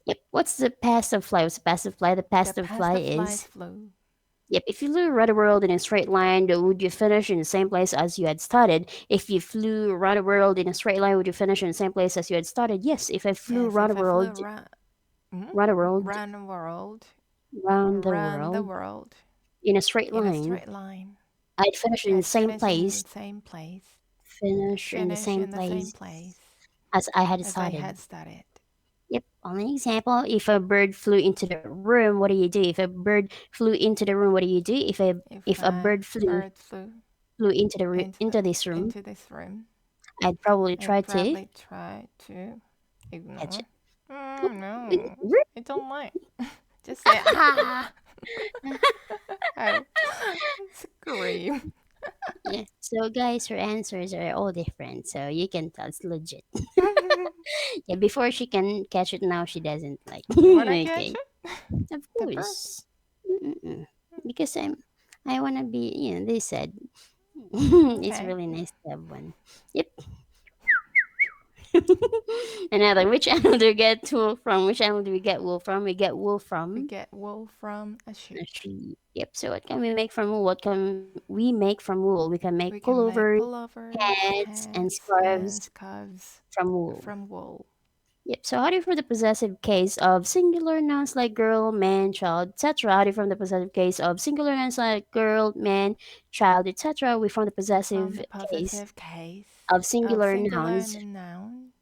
Yep. What's the past of fly? What's the past of fly? The The past of past fly of flies is flew. yep. If you flew around the world in a straight line, would you finish in the same place as you had started? If you flew around the world in a straight line, would you finish in the same place as you had started? Yes. If I flew Yes, around the if I flew world, around the world, around the world, around around the the world world in a straight in a line, straight line, I'd finish in the I'd same finish in place. the same place. Finish in the Finish same in the same place place as I had as I started. had started. Yep. On an example, if a bird flew into the room, what do you do? If a bird flew into the room, what do you do? If If a a bird bird flew flew into into into this room, into this room, I'd probably I'd try to probably try to catch ignore. it. No, I don't like. Just say ah. I scream. Yeah. So guys, her answers are all different, so you can tell it's legit. Yeah. Before she can catch it, now she doesn't like. You wanna catch Okay. it? Of The bird. course. Mm-mm. Because I wanna be. They said it's Okay. really nice to have one. Yep. Another. Which animal do we get wool from? Which animal do we get wool from? We get wool We from get wool from a sheep. a sheep. Yep. So what can we make from wool? What can we make from wool? We can make We can make pullovers, pullovers, hats, and hats, and scarves scarves from wool. from wool. Yep. So how do you for the possessive case of singular nouns like girl, man, child, etc.? How do you from the possessive case of singular nouns like girl, man, child, etc.? We form the We found possessive the case possessive case of of singular singular nouns, and noun.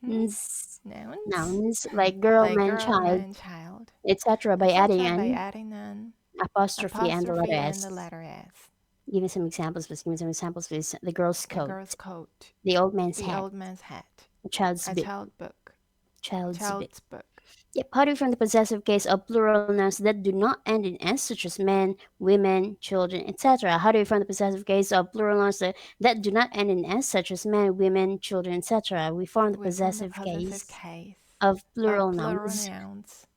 nouns, Nouns nouns like girl, like man, girl, child, man, child, etc. by adding etc. by an adding an apostrophe and the letter apostrophe and the S. letter S. Give me some examples, please. Give me some examples, please. The girl's The girl's coat, coat, the old man's the hat, old man's hat, the child's a book, child book, child's book. child's book. Yep, how do you from the possessive case of plural nouns that do not end in S, such as men, women, children, etc.? How do you from the possessive case of plural nouns that do not end in S, such as men, women, children, etc.? We form the We form the possessive possessive case case of of plural plural nouns nouns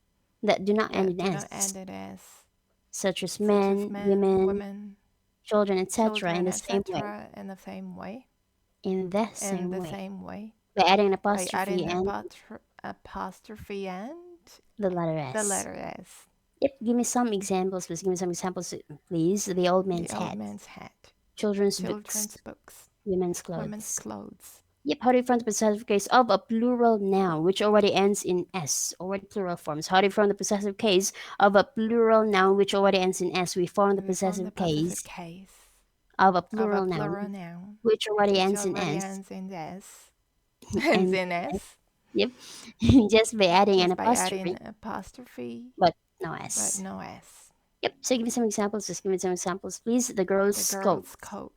that do not end that in do not S, end in S, such as such as men, men, women, women, children, etc., in children, the same way. etc. in the same way. In the In same the way. same way. By adding an By apostrophe adding and apostrophe and the letter the S. letter S. Yep, give me some examples, please. Give me some examples, please. The old The man's old hat, man's hat. children's books, Children's books. women's Women's clothes. clothes. Yep, how do you form the possessive case of a plural noun which already ends in S? Already plural forms. How do you form the possessive case of a plural noun which already ends in S? We form the We form the possessive possessive case case of a of a plural plural noun noun which already which ends in already S. ends in S. Ends And in S. yep, just by adding an Just by adding apostrophe, apostrophe but no but S. no S. Yep. So give me some examples. Just give me some examples, please. The The girl's coat, girl's coat.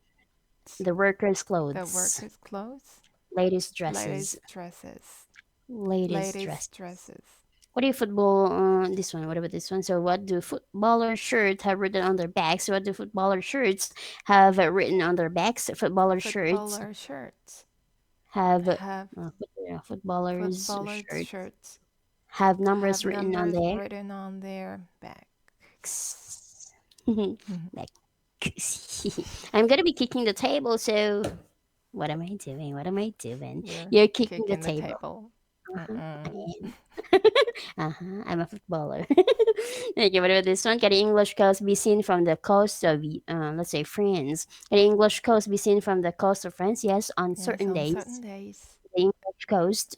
the worker's The clothes, worker's clothes. ladies' dresses, Ladies' dresses. ladies' Ladies' dresses. dresses. What do you football? This one. What about this one? So, what do footballer shirts have written on their backs? What do footballer shirts have written on their backs? Footballer shirts Footballer shirts have have footballers footballer shirts shirts have numbers have written on numbers their written on their backs. backs. Backs. I'm gonna be kicking the table. So, what am I doing? What am I doing? You're You're kicking the kicking the table. table. Uh-huh, I Mm-mm. am. I'm a footballer. Okay, what about this one? Can the English coast be seen from the coast of, let's say, France? Can the English coast be seen from the coast of France? Yes, on Yes, certain on certain days. days, The English coast,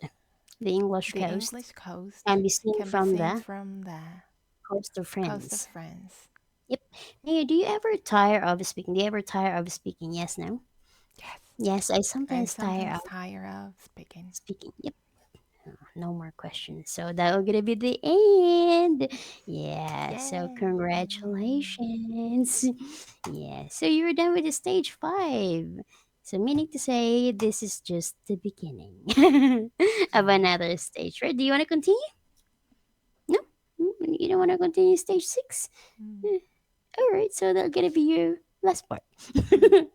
the English the coast English coast can be seen can be from seen the from the coast of coast of France. France. Yep. Now, do you ever tire of speaking? Do you ever tire of speaking? Yes, no? Yes, Yes, I I sometimes tire sometimes of tire of speaking. speaking. Yep. No more questions. So that'll gonna be the end. Yeah. So Yay. congratulations. Yeah. So you're done with the stage 5. So meaning to say, this is just the beginning of another stage, right? Do you want to continue? No, you don't want to continue stage 6. All right. So that'll gonna be your last part,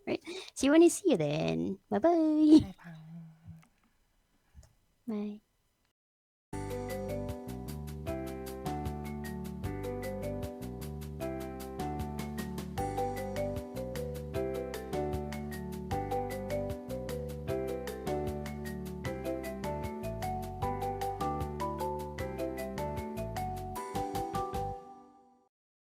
right? So when I see you then, bye bye. Bye bye. Bye.